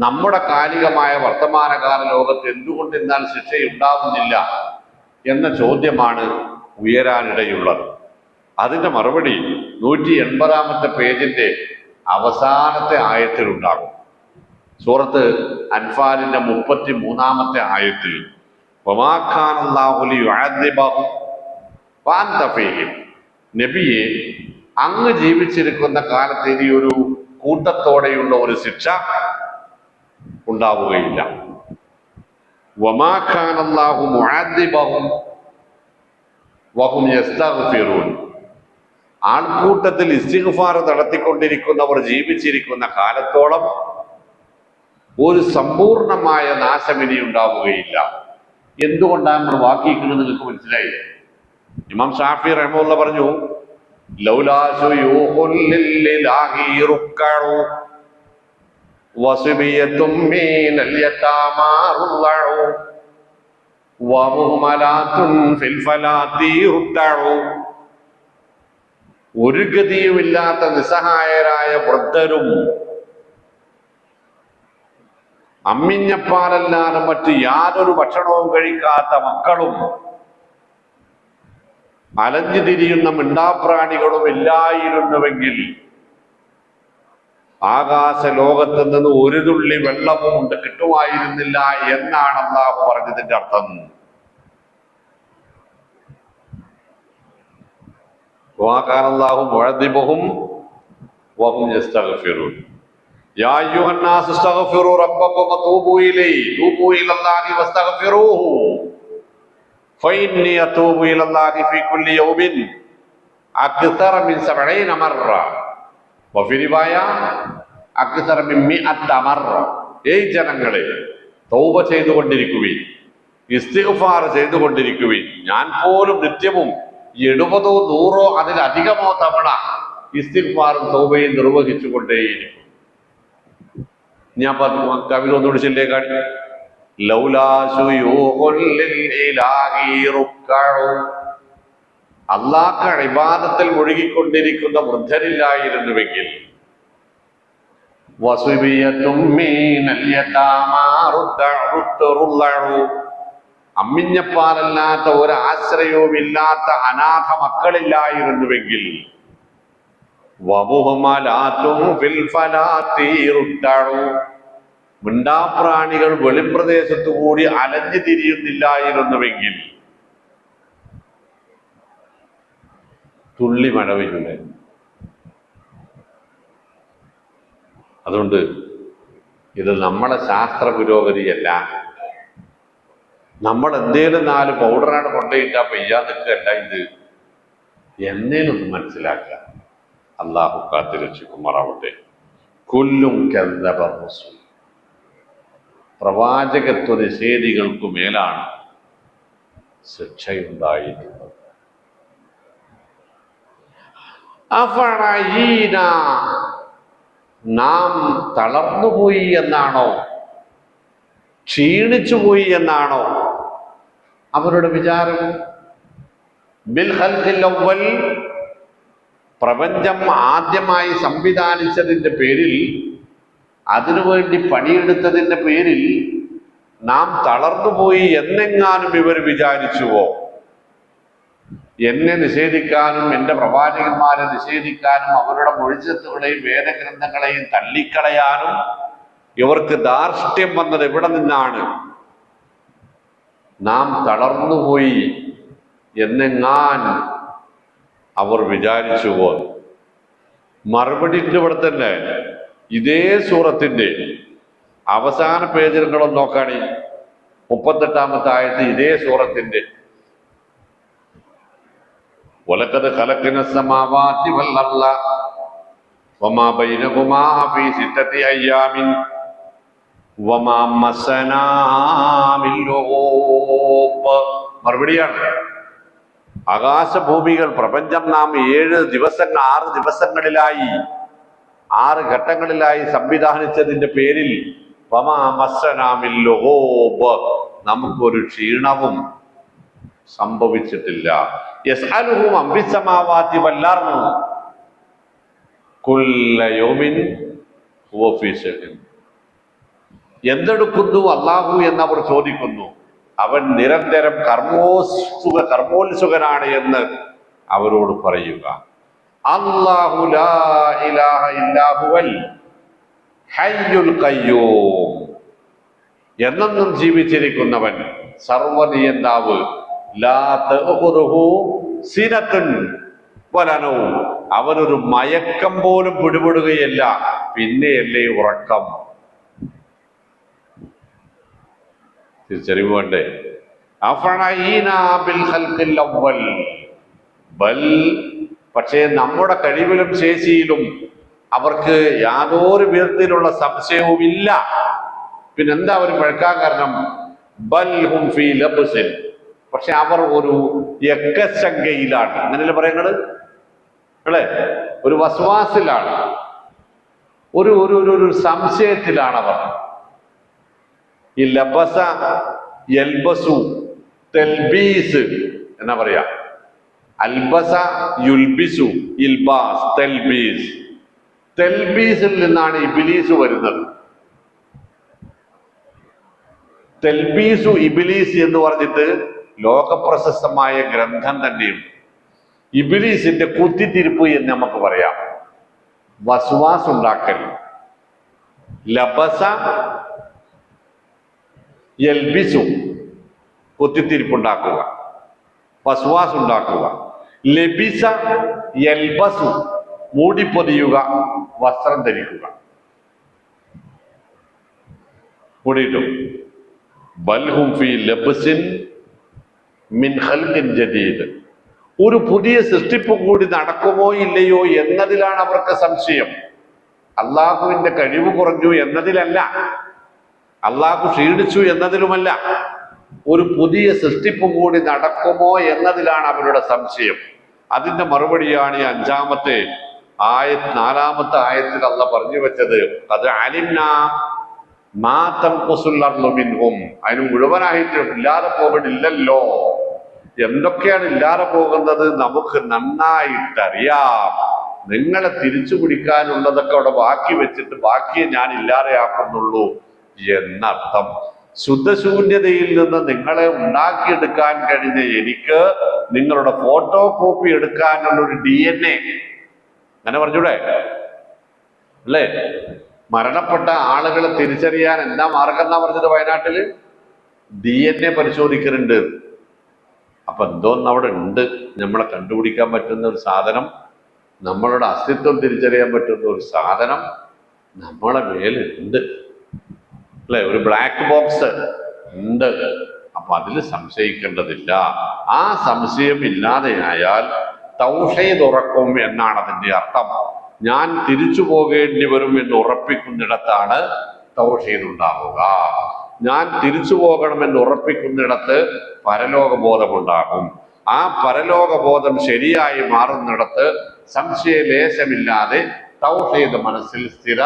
നമ്മുടെ കാലികമായ വർത്തമാനകാല ലോകത്ത് എന്തുകൊണ്ട് എന്നാൽ ശിക്ഷയുണ്ടാവുന്നില്ല എന്ന ചോദ്യമാണ് ഉയരാനിടയുള്ളത്. അതിന്റെ മറുപടി 180-ാമത്തെ പേജിന്റെ അവസാനത്തെ ആയത്തിലുണ്ടാകും. സൂറത്ത് അൻഫാലിന്റെ 33-ാമത്തെ ആയത്തിൽ നബിയെ, അങ്ങ് ജീവിച്ചിരിക്കുന്ന കാലത്ത് ഇനി ഒരു കൂട്ടത്തോടെയുള്ള ഒരു ശിക്ഷ ഉണ്ടാവുകയില്ല. വമാഖാനല്ലാഹു മുഅദ്ദിബഹും വഹും യസ്തഗ്ഫിറൂൻ. ആൾക്കൂട്ടത്തിൽ ഇസ്തിഗ്ഫാർ നടത്തിക്കൊണ്ടിരിക്കുന്നവർ ജീവിച്ചിരിക്കുന്ന കാലത്തോളം ഒരു സമ്പൂർണമായ നാശം ഇനി ഉണ്ടാവുകയില്ല. എന്തുകൊണ്ടാണ് നമ്മൾ വാക്കിക്കുന്നത് നിങ്ങൾക്ക് മനസ്സിലായി? ഇമാം ഷാഫി റഹ്മത്തുള്ളാഹി പറഞ്ഞു, ലൗലാ ശുയൂഖുൽ ലില്ലാഹി റുക്കഉ വസ്ബിയത്തും മിനൽ യതാമാ റുല്ലഉ വമുഹ്മലാത്തുൻ ഫിൽ ഫലാത്തി റുദ്ദഉ. ഒരു ഗതിയുമില്ലാത്ത നിസ്സഹായരായ വൃദ്ധരും അമ്മിഞ്ഞപ്പാലല്ലാതെ മറ്റ് യാതൊരു ഭക്ഷണവും കഴിക്കാത്ത മക്കളും അലഞ്ഞു തിരിയുന്ന മിണ്ടാപ്രാണികളും ഇല്ലായിരുന്നുവെങ്കിൽ ആകാശ ലോകത്ത് നിന്ന് ഒരു തുള്ളി വെള്ളവും കിട്ടുമായിരുന്നില്ല എന്നാണ് അല്ലാഹു പറഞ്ഞതിന്റെ അർത്ഥം. വമാഖാനല്ലാഹു മുഅദ്ദിബഹും വഹും യസ്തഗ്ഫിറൂൻ. യാ അയ്യുഹന്നാസ് ഇസ്തഗ്ഫിറൂ റബ്ബക്കും വതൂബൂ ഇലൈഹി തൂബൂ ഇലല്ലാഹി വസ്തഗ്ഫിറൂഹു ഫഇന്നി അതൂബു ഇലല്ലാഹി ഫീ കുല്ലി യൗമിൻ അക്തറ മിൻ 70 മർറ വഫീ റിവായ അക്തറ മിൻ 100 മർറ. ഏയ് ജനങ്ങളെ, തൗബ ചെയ്തുകൊണ്ടിരിക്കുവിൻ, ഇസ്തിഗ്ഫാർ ചെയ്തുകൊണ്ടിരിക്കുവിൻ. ഞാൻ പോലും നിത്യവും 70 100 അതിലധികമോ തവണ ഇസ്തിഗ്ഫാറും തൗബയും നിർവഹിച്ചു കൊണ്ടേയിരിക്കും. ഞാൻ കവിത ഒന്നുകൂടി ചൊല്ലിയേക്കാണ്. ലൗലാ ശുയൂഖുൽ ലിൽഇലാഹി റുക്കഉ. അല്ലാഹുവിന്റെ ഇബാദത്തിൽ മുഴുകിക്കൊണ്ടിരിക്കുന്ന വൃദ്ധരില്ലായിരുന്നുവെങ്കിൽ വസുബിയത്തും മീനൽ യതാമാ റുദ്ദഉ. അമ്മിഞ്ഞപ്പാലല്ലാത്ത ഒരു ആശ്രയവും ഇല്ലാത്ത അനാഥ മക്കളില്ലായിരുന്നുവെങ്കിൽ മിണ്ടാപ്രാണികൾ വെളിപ്രദേശത്തു കൂടി അലഞ്ഞു തിരിയുന്നില്ലായിരുന്നുവെങ്കിൽ തുള്ളി മഴ പെയ്യൂലേ. അതുകൊണ്ട് ഇത് നമ്മളെ ശാസ്ത്ര പുരോഗതിയല്ല. നമ്മൾ എന്തേലും 4 പൗഡറാണ് കൊണ്ടുപോയിട്ടാ പെയ്യാൻ നിൽക്കല്ല. ഇത് എന്നേലും മനസ്സിലാക്കുക. അള്ളാഹു കാത്തിരക്ഷിക്കുമാറാവട്ടെ. കുല്ലും കദ്ദബ റസൂൽ. പ്രവാചകത്വ നിഷേധികൾക്കു മേലാണ് ശിക്ഷയുണ്ടായിട്ടുള്ളത്. അഫറയീന, നാം തളർന്നുപോയി എന്നാണോ, ക്ഷീണിച്ചുപോയി എന്നാണോ അവരുടെ വിചാരം? ബിൽ ഖൽഖിൽ അവ്വൽ, പ്രപഞ്ചം ആദ്യമായി സംവിധാനിച്ചതിൻ്റെ പേരിൽ, അതിനുവേണ്ടി പണിയെടുത്തതിൻ്റെ പേരിൽ നാം തളർന്നുപോയി എന്നെങ്ങാനും ഇവർ വിചാരിച്ചുവോ? എന്നെ നിഷേധിക്കാനും എൻ്റെ പ്രവാചകന്മാരെ നിഷേധിക്കാനും അവരുടെ മൊഴിച്ചത്തുകളെയും വേദഗ്രന്ഥങ്ങളെയും തള്ളിക്കളയാനും ഇവർക്ക് ധാർഷ്ട്യം വന്നത് എവിടെ നിന്നാണ്? നാം തളർന്നുപോയി എന്നെങ്ങാൻ അവർ വിചാരിച്ചുവോ? മറുപടി ഇവിടെ തന്നെ ഇതേ സൂറത്തിന്റെ അവസാന പേജുകളും നോക്കാണി. 38-ാമത്തെ ആയത്ത് ഇതേ സൂറത്തിന്റെ വലഖദ് ഖലഖ്ന സ്സമാവാതി വൽ അർള വമാ ബൈനഹുമാ ഫീ സിത്തത്തി അയ്യാമിൻ വമാ മസ്സനാ മിൻ ലൂബ്. മറുപടിയാണ്, ആകാശഭൂമികൾ പ്രപഞ്ചം നാം 6 ദിവസങ്ങളിലായി 6 ഘട്ടങ്ങളിലായി സംവിധാനിച്ചതിന്റെ പേരിൽ വമാ മസ്സനാ മിൻ ലൂബ്, നമുക്കൊരു ക്ഷീണവും സംഭവിച്ചിട്ടില്ല. യസ്അലുഹു മൻ ഫിസ്സമാവാതി വൽ അർള് കുല്ല യൗമിൻ ഹുവ ഫീ ശഅൻ. എന്തെടുക്കുന്നു അല്ലാഹു എന്നവർ ചോദിക്കുന്നു. അവൻ നിരന്തരം കർമ്മോത്സുകനാണ് എന്ന് അവരോട് പറയുക. അല്ലാഹു ലാ ഇലാഹ ഇല്ലാ ഹുവൽ ഹയ്യുൽ ഖയ്യൂം. എന്നെന്നും ജീവിച്ചിരിക്കുന്നവൻ, സർവ്വനിയന്താവ്. ലാ തഅഖുദുഹു സിനത്തുൻ വലാ നൗം. അവനൊരു മയക്കം പോലും പിടിപെടുകയില്ല, പിന്നെയല്ലേ ഉറക്കം. തിരിച്ചറിവ് വേണ്ടേ? അഫറയീനാ ബിൽ ഖൽഖിൽ അവ്വൽ ബൽ, പക്ഷേ നമ്മുടെ കഴിവിലും ശേഷിയിലും അവർക്ക് യാതൊരു വിധത്തിലുള്ള സംശയവുമില്ല. പിന്നെന്താ അവർ പഴക്കാൻ കാരണം? ബൽ ഹും ഫീ ലബ്സിൻ, പക്ഷെ അവർ ഒരു യക്കശങ്കയിലാണ്. അങ്ങനെയല്ലേ പറയുന്നത് അല്ലേ? ഒരു വസ്വാസിലാണ്, ഒരു ഒരു ഒരു സംശയത്തിലാണ് അവർ. ഈ ലബസ യൽബസു തെൽബീസ് എന്നാ പറയാ. അൽബസ യുൽബിസു, ഇൽബാസ്, തെൽബീസ്. തെൽബീസിൽ നിന്നാണ് ഇബ്ലീസ് വരുന്നത്. തെൽബീസു ഇബ്ലീസ് എന്ന് പറഞ്ഞിട്ട് ലോകപ്രശസ്തമായ ഗ്രന്ഥം തന്നെയുണ്ട്. ഇബ്ലീസിന്റെ കുത്തിത്തിരിപ്പ് എന്ന് നമുക്ക് പറയാം. വസ്വാസ് ഉണ്ടാക്കൽ, ലബസ യൽബിസു കുത്തിത്തിരിപ്പുണ്ടാക്കുക, വസ്വാസ് ഉണ്ടാക്കുക. ലബിസ യൽബസു മൂടിപ്പൊതിയുക, വസ്ത്രം ധരിക്കുക. കൂടിയിട്ടും ബൽഹും ഫീ ലബ്സിൻ മിൻ ഖൽഖിൻ ജദീദ്, ഒരു പുതിയ സൃഷ്ടിപ്പ് കൂടി നടക്കുമോ ഇല്ലയോ എന്നതിലാണ് അവർക്ക് സംശയം. അള്ളാഹുവിന്റെ കഴിവ് കുറഞ്ഞു എന്നതിലല്ല, അള്ളാഹു ക്ഷീണിച്ചു എന്നതിലുമല്ല. ഒരു പുതിയ സൃഷ്ടിപ്പ് കൂടി നടക്കുമോ എന്നതിലാണ് അവരുടെ സംശയം. അതിന്റെ മറുപടിയാണ് ഈ 4-ാമത്തെ ആയത്തിൽ അള്ളാഹ് പറഞ്ഞു വെച്ചത്. അത് അലിംനാ മിൻഹും, അതിന് മുഴുവനായിട്ട് ഇല്ലാതെ പോകണില്ലല്ലോ. എന്തൊക്കെയാണ് ഇല്ലാതെ പോകുന്നത് നമുക്ക് നന്നായിട്ടറിയാം. നിങ്ങളെ തിരിച്ചു പിടിക്കാനുള്ളതൊക്കെ അവിടെ ബാക്കി വെച്ചിട്ട് ബാക്കിയെ ഞാൻ ഇല്ലാതെയാക്കുന്നുള്ളൂ എന്നർത്ഥം. ശുദ്ധശൂന്യതയിൽ നിന്ന് നിങ്ങളെ ഉണ്ടാക്കിയെടുക്കാൻ കഴിഞ്ഞ എനിക്ക് നിങ്ങളുടെ ഫോട്ടോ കോപ്പി എടുക്കാനുള്ള ഒരു DNA, അങ്ങനെ പറഞ്ഞൂടെ അല്ലേ? മരണപ്പെട്ട ആളുകളെ തിരിച്ചറിയാൻ എന്താ മാർഗം എന്നാ പറഞ്ഞത് വയനാട്ടില്? DNA പരിശോധിക്കുന്നുണ്ട്. അപ്പൊ എന്തോന്ന് അവിടെ ഉണ്ട്, നമ്മളെ കണ്ടുപിടിക്കാൻ പറ്റുന്ന ഒരു സാധനം, നമ്മളുടെ അസ്തിത്വം തിരിച്ചറിയാൻ പറ്റുന്ന ഒരു സാധനം നമ്മളെ മേലുണ്ട് അല്ലെ? ഒരു ബ്ലാക്ക് ബോക്സ് ഉണ്ട്. അപ്പൊ അതിൽ സംശയിക്കേണ്ടതില്ല. ആ സംശയം ഇല്ലാതെയായാൽ തൗഹീദ് ഉറക്കും എന്നാണ് അതിന്റെ അർത്ഥം. ഞാൻ തിരിച്ചു പോകേണ്ടി വരും എന്ന് ഉറപ്പിക്കുന്നിടത്താണ് തൗഹീദ് ഉണ്ടാവുക. ഞാൻ തിരിച്ചു പോകണമെന്ന് ഉറപ്പിക്കുന്നിടത്ത് പരലോകബോധമുണ്ടാകും. ആ പരലോകബോധം ശരിയായി മാറുന്നിടത്ത് സംശയലേശമില്ലാതെ തൗഹീദ് മനസ്സിൽ സ്ഥിര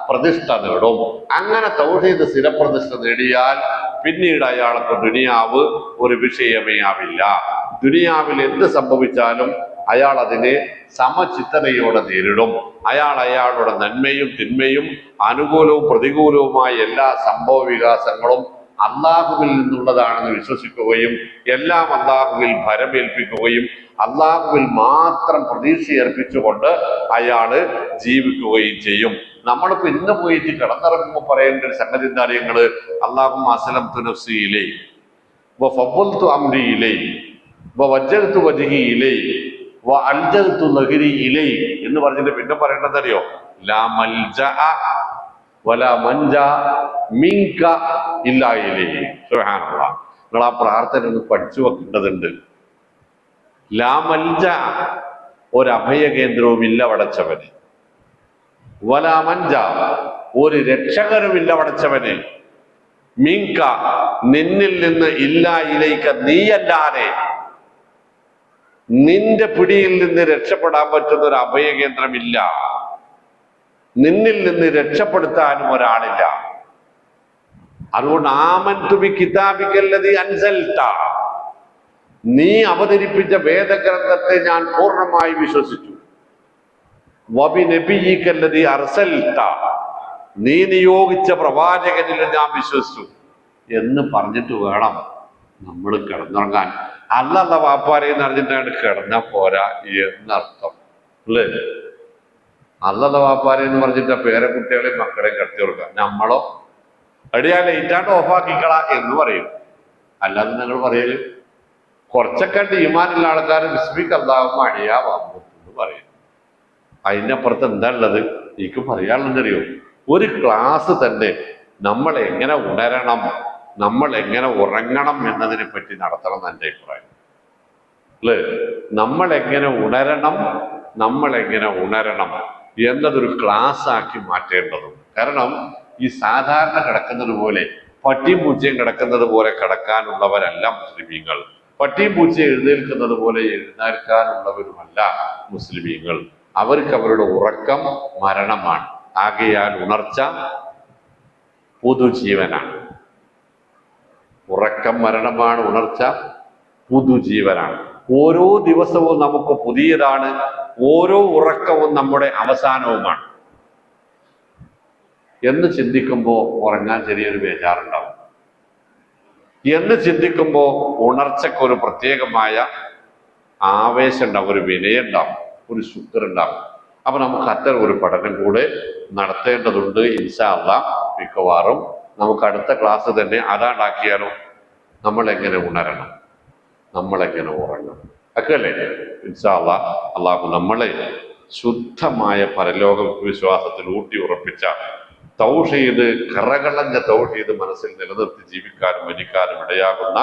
പ്രതിഷ്ഠ നേടും. അങ്ങനെ തൗഹീദ് സ്ഥിരപ്രതിഷ്ഠ നേടിയാൽ പിന്നീട് അയാൾക്ക് ദുനിയാവ് ഒരു വിഷയമേ ആവില്ല. ദുനിയാവിൽ എന്ത് സംഭവിച്ചാലും അയാൾ അതിനെ സമചിത്തതയോടെ നേരിടും. അയാളുടെ നന്മയും തിന്മയും അനുകൂലവും പ്രതികൂലവുമായ എല്ലാ സംഭവ വികാസങ്ങളും അള്ളാഹുവിൽ നിന്നുള്ളതാണെന്ന് വിശ്വസിക്കുകയും എല്ലാം അള്ളാഹുവിൽ ഭരമേൽപ്പിക്കുകയും അള്ളാഹുവിൽ മാത്രം പ്രതീക്ഷയർപ്പിച്ചുകൊണ്ട് അയാള് ജീവിക്കുകയും ചെയ്യും. നമ്മളിപ്പോ ഇന്ന് പോയിട്ട് കിടന്നിറങ്ങുമ്പോൾ പറയേണ്ട ഒരു സംഗതി എന്താ അറിയങ്ങള്? അല്ലാഹുമ്മ അസ്ലംതു നഫ്സി ഇലൈക് വഫവ്വൽതു അംരി ഇലൈക് വവജ്ജഹ്തു വജ്ഹി ഇലൈക് വഅൽജഅ്തു ലഹരി ഇലൈക് എന്ന് പറഞ്ഞിട്ട് പിന്നെ പറയേണ്ടത് അറിയോ? ലാ മൽജഅ വലാ മൻജാ മിൻക ഇല്ലാ ഇലൈക്. സുബ്ഹാനല്ലാഹ്. നിങ്ങൾ ആ പ്രാർത്ഥന ഒന്ന് പഠിച്ചു വെക്കേണ്ടതുണ്ട്. ലാ മൽജ, ഒരു അഭയ കേന്ദ്രവും ഇല്ല വടച്ചവന്. വലാ മൻജ, ഒരു രക്ഷകരുമില്ല വടച്ചവന്. മിൻക, നിന്നിൽ നിന്ന് ഇല്ല ഇലൈക, നീയല്ലാതെ നിന്റെ പിടിയിൽ നിന്ന് രക്ഷപ്പെടാൻ പറ്റുന്ന ഒരു അഭയ കേന്ദ്രമില്ല. നിന്നിൽ നിന്ന് രക്ഷപ്പെടുത്താനും ഒരാളില്ല. അതുകൊണ്ട് ആമൻതു ബി കിതാബിക്കല്ലദീ അൻസൽത, നീ അവതരിപ്പിച്ച വേദഗ്രന്ഥത്തെ ഞാൻ പൂർണ്ണമായി വിശ്വസിച്ചു. വബി നബിയിക്കല്ലദീ അർസൽത, നീ നിയോഗിച്ച പ്രവാചകനിൽ ഞാൻ വിശ്വസിച്ചു എന്ന് പറഞ്ഞിട്ട് വേണം നമ്മൾ കിടന്നുറങ്ങാൻ. അല്ലല്ല വാപ്പാരെന്ന് അറിഞ്ഞിട്ടാണ് കിടന്നാ പോരാ എന്നർത്ഥം അല്ലേ? അല്ലല്ല വാപ്പാരെ എന്ന് പറഞ്ഞിട്ട് പേരക്കുട്ടികളെയും മക്കളെയും കിടത്തി കൊടുക്കുക. നമ്മളോ അടിയാ ലൈറ്റാണ്ട് ഓഫാക്കിക്കള എന്ന് പറയും. അല്ലാതെ നിങ്ങൾ പറയല് കുറച്ചൊക്കെ ഈമാനുള്ള ആൾക്കാർ വിസ്മിക്ക് അല്ലാവുമ്പോ അടിയാവാമോ എന്ന് പറയും. അതിനപ്പുറത്ത് എന്താ ഉള്ളത്? എനിക്ക് പറയാനുള്ളതറിയോ? ഒരു ക്ലാസ് തന്നെ നമ്മൾ എങ്ങനെ ഉണരണം, നമ്മൾ എങ്ങനെ ഉറങ്ങണം എന്നതിനെ പറ്റി നടത്തണം എന്ന് എൻ്റെ അഭിപ്രായം അല്ലേ? നമ്മൾ എങ്ങനെ ഉണരണം, നമ്മൾ എങ്ങനെ ഉണരണം എന്നതൊരു ക്ലാസ് ആക്കി മാറ്റേണ്ടതുണ്ട്. കാരണം ഈ സാധാരണ കിടക്കുന്നത് പോലെ പട്ടിയും പൂച്ചയും കിടക്കുന്നത് പോലെ കിടക്കാനുള്ളവരല്ല മുസ്ലിമീങ്ങൾ. പട്ടിയും പൂച്ചയും എഴുന്നേൽക്കുന്നത് പോലെ എഴുന്നേൽക്കാനുള്ളവരുമല്ല മുസ്ലിമീങ്ങൾ. അവർക്ക് അവരുടെ ഉറക്കം മരണമാണ്. ആകയാൽ ഉണർച്ച പുതുജീവനാണ്. ഉറക്കം മരണമാണ്, ഉണർച്ച പുതുജീവനാണ്. ഓരോ ദിവസവും നമുക്ക് പുതിയതാണ്. ഓരോ ഉറക്കവും നമ്മുടെ അവസാനവുമാണ് എന്ന് ചിന്തിക്കുമ്പോൾ ഉറങ്ങാൻ ചെറിയൊരു ബേജാറുണ്ടാവും. എന്ന് ചിന്തിക്കുമ്പോൾ ഉണർച്ചക്കൊരു പ്രത്യേകമായ ആവേശം ഉണ്ടാവും, ഒരു വിനയുണ്ടാവും, ഒരു ശുക്രുണ്ടാവും. അപ്പൊ നമുക്ക് അത്തരം ഒരു പഠനം കൂടെ നടത്തേണ്ടതുണ്ട്. ഇൻഷാ അല്ലാഹ് മിക്കവാറും നമുക്ക് അടുത്ത ക്ലാസ് തന്നെ അതാണ്ടാക്കിയാലോ. നമ്മൾ എങ്ങനെ ഉണരണം, നമ്മളെങ്ങനെ ഉറങ്ങണം ഒക്കെ അല്ലേ? ഇൻഷാ അല്ലാഹ് അള്ളാഹു നമ്മളെ ശുദ്ധമായ പരലോക വിശ്വാസത്തിൽ ഊട്ടി ഉറപ്പിച്ച തൗഹീദ്, കറകളഞ്ഞ തൗഹീദ് മനസ്സിൽ നിലനിർത്തി ജീവിക്കാനും മരിക്കാനും ഇടയാകുന്ന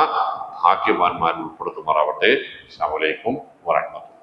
ഭാഗ്യവാന്മാരിൽ ഉൾപ്പെടുത്തുമാറാവട്ടെ. അസ്സലാമു അലൈക്കും വറഹ്മത്തുള്ളാഹി.